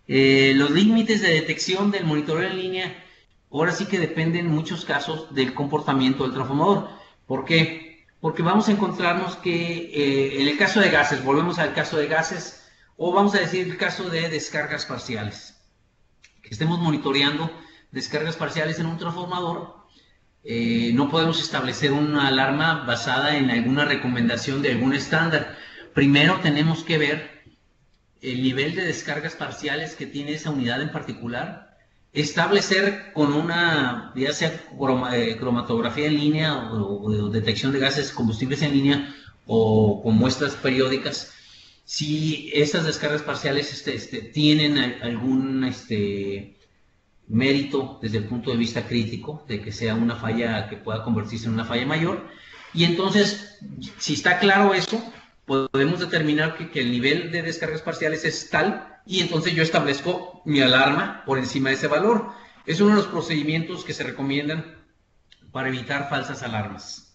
Los límites de detección del monitoreo en línea, ahora sí que dependen en muchos casos del comportamiento del transformador. ¿Por qué? Porque vamos a encontrarnos que en el caso de gases, volvemos al caso de gases, o vamos a decir el caso de descargas parciales, que estemos monitoreando descargas parciales en un transformador, no podemos establecer una alarma basada en alguna recomendación de algún estándar. Primero tenemos que ver el nivel de descargas parciales que tiene esa unidad en particular, establecer con una, ya sea cromatografía en línea o detección de gases combustibles en línea o con muestras periódicas, si estas descargas parciales tienen algún mérito desde el punto de vista crítico, de que sea una falla que pueda convertirse en una falla mayor. Y entonces, si está claro eso, podemos determinar que el nivel de descargas parciales es tal, y entonces yo establezco mi alarma por encima de ese valor. Es uno de los procedimientos que se recomiendan para evitar falsas alarmas.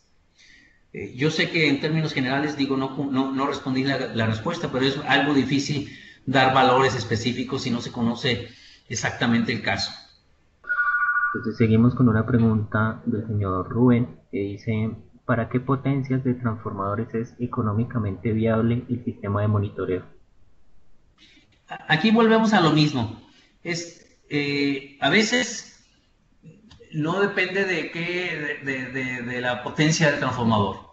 Yo sé que en términos generales, digo, no respondí la respuesta, pero es algo difícil dar valores específicos si no se conoce exactamente el caso. Entonces seguimos con una pregunta del señor Rubén, que dice: ¿para qué potencias de transformadores es económicamente viable el sistema de monitoreo? Aquí volvemos a lo mismo. A veces no depende de la potencia del transformador.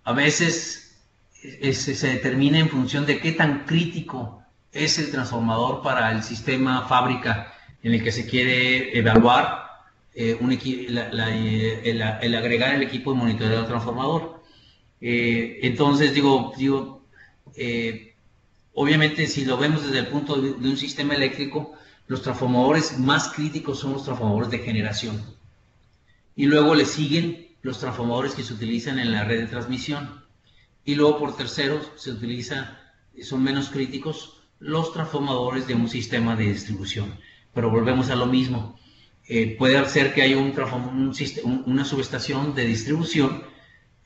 A veces se determina en función de qué tan crítico es el transformador para el sistema fábrica en el que se quiere evaluar el agregar el equipo de monitoreo al transformador. Entonces, obviamente, si lo vemos desde el punto de un sistema eléctrico, los transformadores más críticos son los transformadores de generación. Y luego le siguen los transformadores que se utilizan en la red de transmisión. Y luego, por terceros, son menos críticos los transformadores de un sistema de distribución. Pero volvemos a lo mismo. Puede ser que haya una subestación de distribución,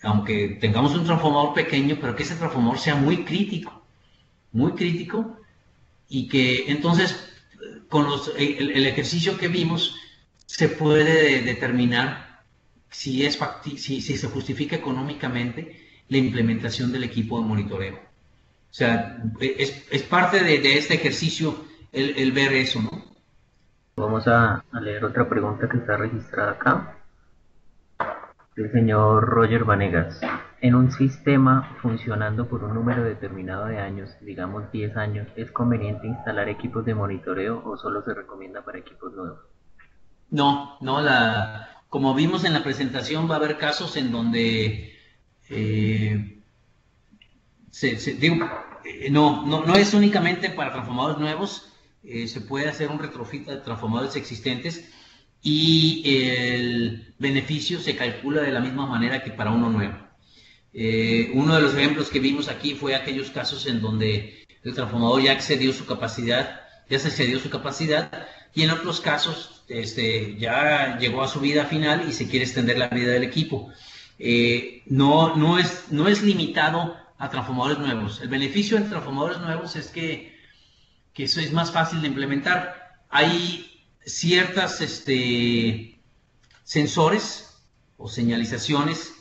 aunque tengamos un transformador pequeño, pero que ese transformador sea muy crítico, y que entonces con el ejercicio que vimos se puede determinar si se justifica económicamente la implementación del equipo de monitoreo. O sea, es parte de este ejercicio el ver eso, ¿no? Vamos a leer otra pregunta que está registrada acá. El señor Roger Vanegas. En un sistema funcionando por un número determinado de años, digamos 10 años, ¿es conveniente instalar equipos de monitoreo o solo se recomienda para equipos nuevos? No, como vimos en la presentación, va a haber casos en donde no es únicamente para transformadores nuevos. Se puede hacer un retrofit de transformadores existentes y el beneficio se calcula de la misma manera que para uno nuevo. Uno de los ejemplos que vimos aquí fue aquellos casos en donde el transformador ya se excedió su capacidad, y en otros casos ya llegó a su vida final y se quiere extender la vida del equipo. No es limitado a transformadores nuevos. El beneficio en transformadores nuevos es que eso es más fácil de implementar. Hay ciertas sensores o señalizaciones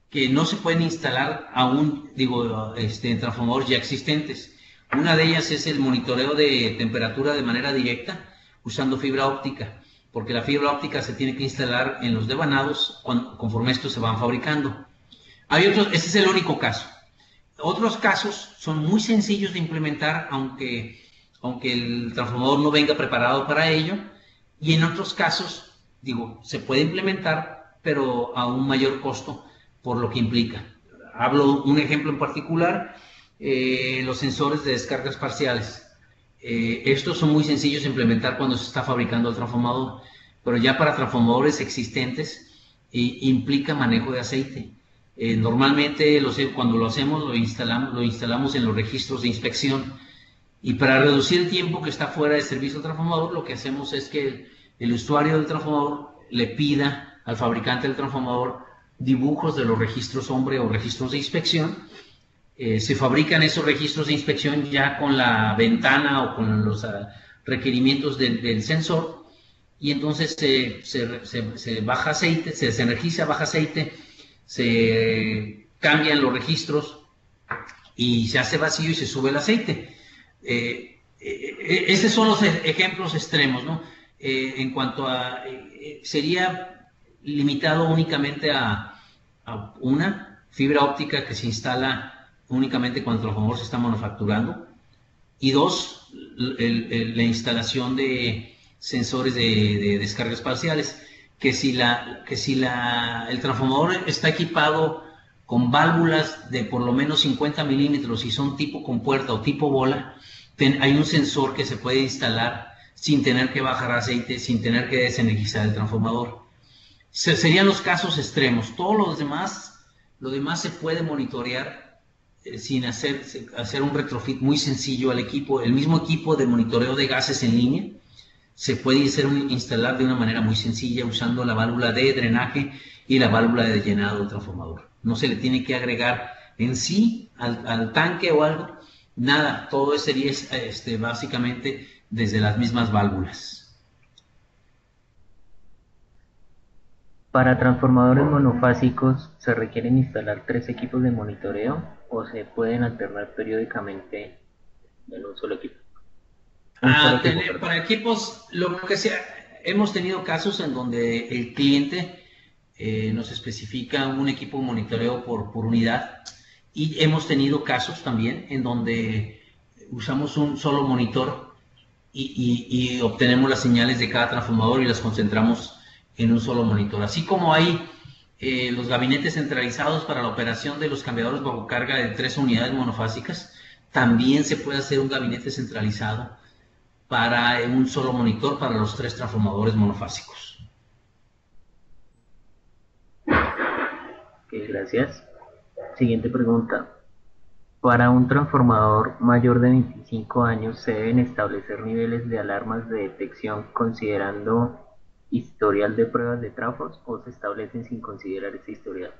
que no se pueden instalar aún, en transformadores ya existentes. Una de ellas es el monitoreo de temperatura de manera directa usando fibra óptica, porque la fibra óptica se tiene que instalar en los devanados conforme estos se van fabricando. Ese es el único caso. Otros casos son muy sencillos de implementar, aunque el transformador no venga preparado para ello, y en otros casos, se puede implementar, pero a un mayor costo por lo que implica. Hablo un ejemplo en particular, los sensores de descargas parciales. Estos son muy sencillos de implementar cuando se está fabricando el transformador, pero ya para transformadores existentes implica manejo de aceite. Normalmente cuando lo hacemos lo instalamos en los registros de inspección, y para reducir el tiempo que está fuera de servicio el transformador, lo que hacemos es que el usuario del transformador le pida al fabricante del transformador dibujos de los registros hombre o registros de inspección. Se fabrican esos registros de inspección ya con la ventana o con los requerimientos del sensor, y entonces se baja aceite, se desenergiza, baja aceite, se cambian los registros y se hace vacío y se sube el aceite. Esos son los ejemplos extremos, ¿no? En cuanto a sería limitado únicamente a una fibra óptica que se instala únicamente cuando el transformador se está manufacturando, y dos, la instalación de sensores de descargas parciales, que si el transformador está equipado con válvulas de por lo menos 50 milímetros y son tipo compuerta o tipo bola, hay un sensor que se puede instalar sin tener que bajar aceite, sin tener que desenergizar el transformador. Serían los casos extremos. Todo lo demás se puede monitorear sin hacer un retrofit muy sencillo al equipo. El mismo equipo de monitoreo de gases en línea se puede instalar de una manera muy sencilla usando la válvula de drenaje y la válvula de llenado del transformador. No se le tiene que agregar en sí al tanque o algo, nada, todo sería básicamente desde las mismas válvulas. Para transformadores monofásicos, ¿se requieren instalar 3 equipos de monitoreo o se pueden alternar periódicamente en un solo equipo? Para equipos, lo que sea, hemos tenido casos en donde el cliente nos especifica un equipo de monitoreo por unidad, y hemos tenido casos también en donde usamos un solo monitor y obtenemos las señales de cada transformador y las concentramos en un solo monitor. Así como hay los gabinetes centralizados para la operación de los cambiadores bajo carga de 3 unidades monofásicas, también se puede hacer un gabinete centralizado para un solo monitor para los 3 transformadores monofásicos. Ok, gracias. Siguiente pregunta. Para un transformador mayor de 25 años, ¿se deben establecer niveles de alarmas de detección considerando historial de pruebas de trafos o se establecen sin considerar ese historial?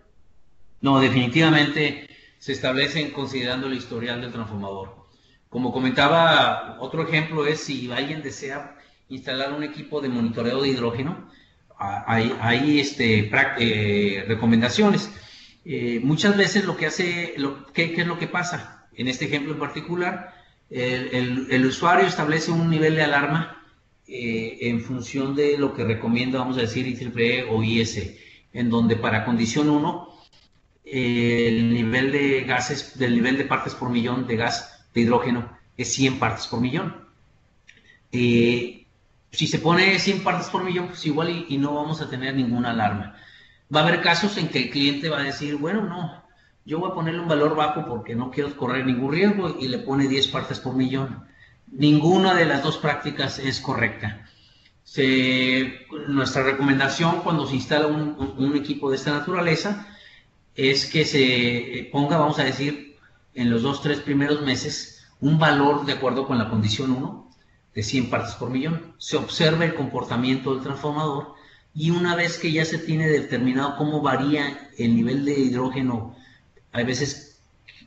No, definitivamente se establecen considerando el historial del transformador. Como comentaba, otro ejemplo es si alguien desea instalar un equipo de monitoreo de hidrógeno, hay recomendaciones. Muchas veces lo que hace, ¿qué es lo que pasa? En este ejemplo en particular, el usuario establece un nivel de alarma en función de lo que recomienda, vamos a decir, IEEE o IS, en donde para condición 1, el nivel de gases, del nivel de partes por millón de gas de hidrógeno es 100 partes por millón. Si se pone 100 partes por millón, pues igual y no vamos a tener ninguna alarma. Va a haber casos en que el cliente va a decir, bueno, no, yo voy a ponerle un valor bajo porque no quiero correr ningún riesgo y le pone 10 partes por millón. Ninguna de las dos prácticas es correcta. Nuestra recomendación cuando se instala un equipo de esta naturaleza es que se ponga, vamos a decir, en los 2-3 primeros meses, un valor de acuerdo con la condición 1 de 100 partes por millón. Se observa el comportamiento del transformador y una vez que ya se tiene determinado cómo varía el nivel de hidrógeno, hay veces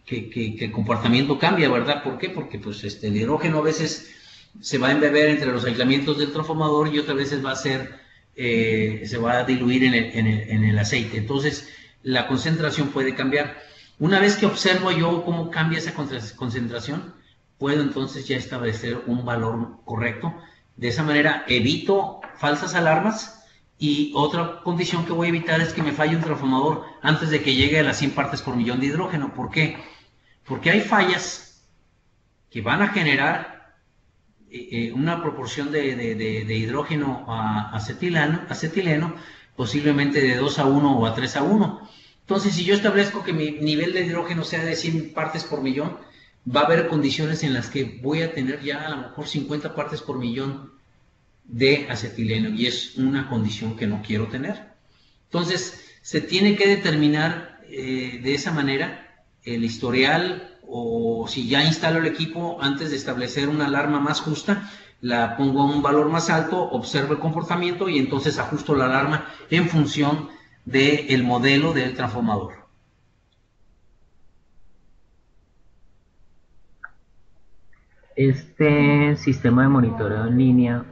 que el comportamiento cambia, ¿verdad? ¿Por qué? Porque pues, el hidrógeno a veces se va a embeber entre los aislamientos del transformador y otras veces va a ser, se va a diluir en el aceite. Entonces, la concentración puede cambiar. Una vez que observo yo cómo cambia esa concentración, puedo entonces ya establecer un valor correcto. De esa manera evito falsas alarmas y otra condición que voy a evitar es que me falle un transformador antes de que llegue a las 100 partes por millón de hidrógeno. ¿Por qué? Porque hay fallas que van a generar una proporción de hidrógeno a acetileno, posiblemente de 2:1 o a 3:1. Entonces, si yo establezco que mi nivel de hidrógeno sea de 100 partes por millón, va a haber condiciones en las que voy a tener ya a lo mejor 50 partes por millón de acetileno y es una condición que no quiero tener. Entonces, se tiene que determinar de esa manera el historial o si ya instalo el equipo antes de establecer una alarma más justa, la pongo a un valor más alto, observo el comportamiento y entonces ajusto la alarma en función del modelo del transformador. ¿Este sistema de monitoreo en línea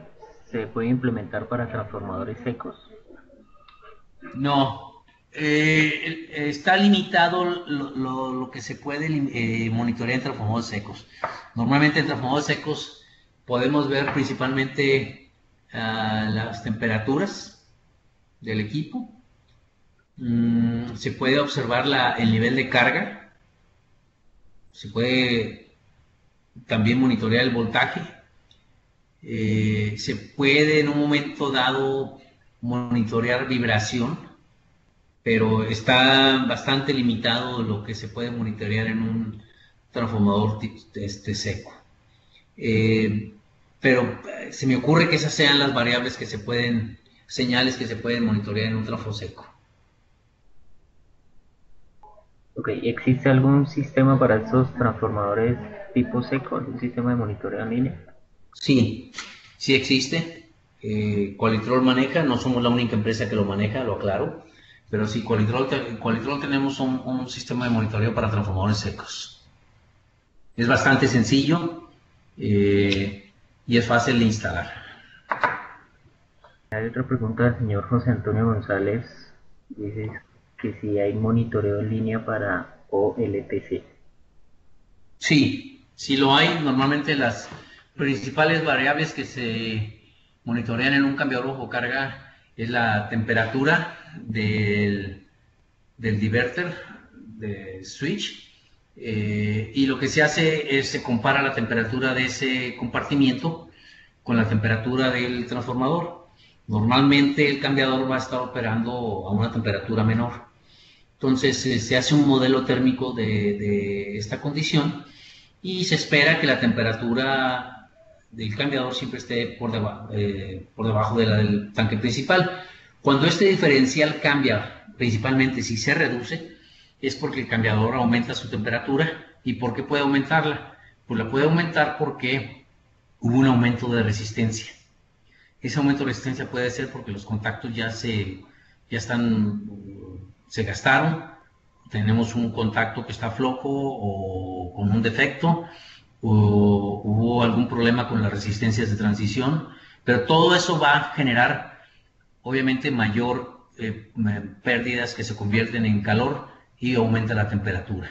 se puede implementar para transformadores secos? No, está limitado lo que se puede monitorear en transformadores secos. Normalmente en transformadores secos podemos ver principalmente las temperaturas del equipo. Se puede observar el nivel de carga. Se puede también monitorear el voltaje. Se puede en un momento dado monitorear vibración, pero está bastante limitado lo que se puede monitorear en un transformador seco. Pero se me ocurre que esas sean las variables que se pueden, señales que se pueden monitorear en un transformador seco. Ok, ¿existe algún sistema para estos transformadores tipo seco, algún sistema de monitoreo en línea? Sí, sí existe. Qualitrol maneja, no somos la única empresa que lo maneja, lo aclaro, pero sí, Qualitrol tenemos un sistema de monitoreo para transformadores secos. Es bastante sencillo y es fácil de instalar. Hay otra pregunta del señor José Antonio González. Dice que si hay monitoreo en línea para OLTC. Sí, sí lo hay. Normalmente las principales variables que se monitorean en un cambiador bajo carga es la temperatura del diverter, del switch, y lo que se hace es se compara la temperatura de ese compartimiento con la temperatura del transformador. Normalmente el cambiador va a estar operando a una temperatura menor. Entonces se hace un modelo térmico de esta condición y se espera que la temperatura del cambiador siempre esté por debajo de la del tanque principal. Cuando este diferencial cambia, principalmente si se reduce, es porque el cambiador aumenta su temperatura. ¿Y por qué puede aumentarla? Pues la puede aumentar porque hubo un aumento de resistencia. Ese aumento de resistencia puede ser porque los contactos se gastaron, tenemos un contacto que está flojo o con un defecto, o hubo algún problema con las resistencias de transición, pero todo eso va a generar obviamente mayor pérdidas que se convierten en calor y aumenta la temperatura.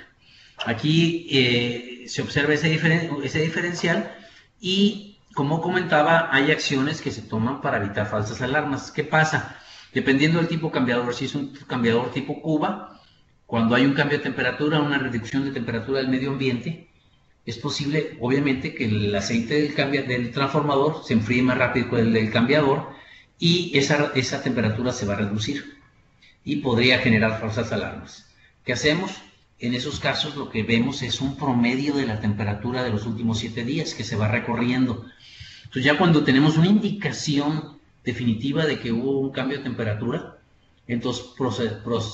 Aquí se observa ese diferencial y, como comentaba, hay acciones que se toman para evitar falsas alarmas. ¿Qué pasa? Dependiendo del tipo cambiador, si es un cambiador tipo cuba, cuando hay un cambio de temperatura, una reducción de temperatura del medio ambiente, es posible, obviamente, que el aceite del transformador se enfríe más rápido que el del cambiador y esa temperatura se va a reducir y podría generar falsas alarmas. ¿Qué hacemos? En esos casos lo que vemos es un promedio de la temperatura de los últimos 7 días que se va recorriendo. Entonces ya cuando tenemos una indicación definitiva de que hubo un cambio de temperatura, entonces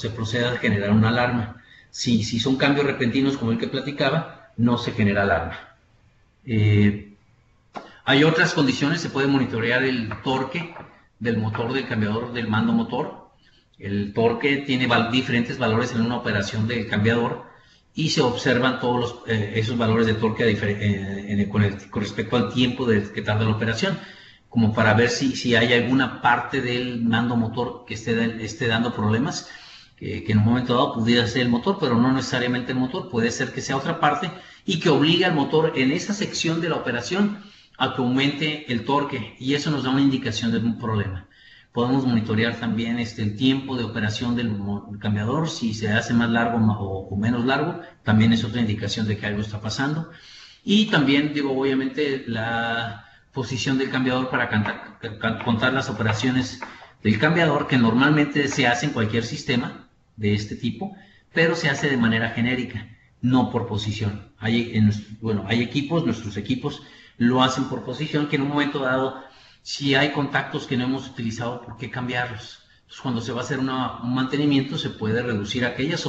se procede a generar una alarma. Si son cambios repentinos como el que platicaba, no se genera alarma. Hay otras condiciones, se puede monitorear el torque del motor del cambiador del mando motor. El torque tiene diferentes valores en una operación del cambiador y se observan todos esos valores de torque con respecto al tiempo que tarda la operación, como para ver si hay alguna parte del mando motor que esté dando problemas, que en un momento dado pudiera ser el motor, pero no necesariamente el motor, puede ser que sea otra parte y que obligue al motor en esa sección de la operación a que aumente el torque, y eso nos da una indicación de un problema. Podemos monitorear también el tiempo de operación del cambiador, si se hace más largo o menos largo, también es otra indicación de que algo está pasando. Y también, obviamente, la posición del cambiador para contar las operaciones del cambiador, que normalmente se hace en cualquier sistema de este tipo, pero se hace de manera genérica, no por posición. Hay equipos, nuestros equipos lo hacen por posición, que en un momento dado, si hay contactos que no hemos utilizado, ¿por qué cambiarlos? Entonces, cuando se va a hacer un mantenimiento, se puede reducir aquellas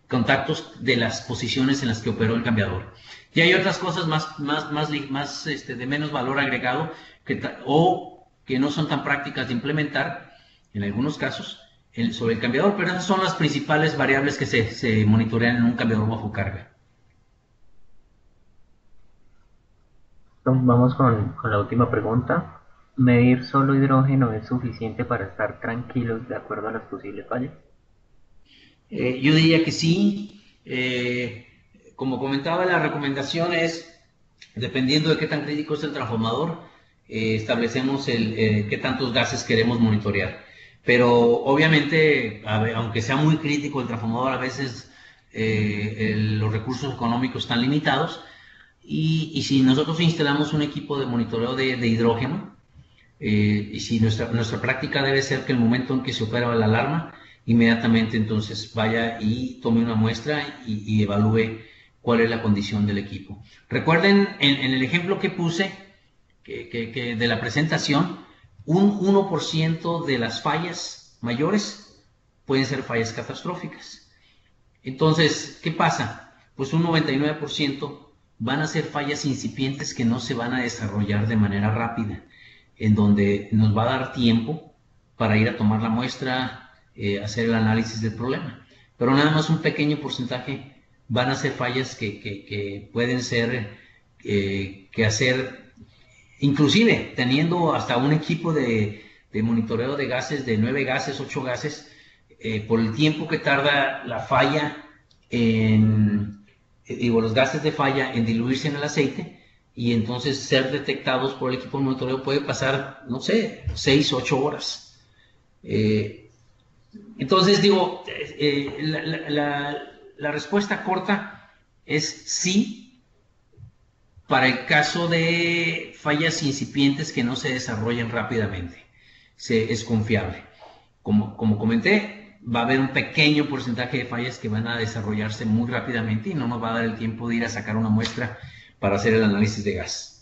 contactos de las posiciones en las que operó el cambiador. Y hay otras cosas de menos valor agregado que no son tan prácticas de implementar, en algunos casos, sobre el cambiador, pero esas son las principales variables que se monitorean en un cambiador bajo carga. Vamos con la última pregunta. ¿Medir solo hidrógeno es suficiente para estar tranquilos de acuerdo a las posibles fallas? Yo diría que sí. Como comentaba, la recomendación es, dependiendo de qué tan crítico es el transformador, establecemos qué tantos gases queremos monitorear. Pero obviamente, aunque sea muy crítico el transformador, a veces los recursos económicos están limitados, y si nosotros instalamos un equipo de monitoreo de hidrógeno, y si nuestra práctica debe ser que el momento en que se opera la alarma, inmediatamente entonces vaya y tome una muestra y evalúe cuál es la condición del equipo. Recuerden, en el ejemplo que puse de la presentación, un 1% de las fallas mayores pueden ser fallas catastróficas. Entonces, ¿qué pasa? Pues un 99% van a ser fallas incipientes que no se van a desarrollar de manera rápida, en donde nos va a dar tiempo para ir a tomar la muestra, hacer el análisis del problema. Pero nada más un pequeño porcentaje van a ser fallas que pueden ser, inclusive teniendo hasta un equipo de monitoreo de gases, de 9 gases, 8 gases, por el tiempo que tarda la falla los gases de falla en diluirse en el aceite, y entonces ser detectados por el equipo de monitoreo puede pasar, no sé, 6 o 8 horas. Entonces la respuesta corta es sí para el caso de fallas incipientes que no se desarrollen rápidamente. Es confiable. Como comenté, va a haber un pequeño porcentaje de fallas que van a desarrollarse muy rápidamente y no nos va a dar el tiempo de ir a sacar una muestra para hacer el análisis de gas.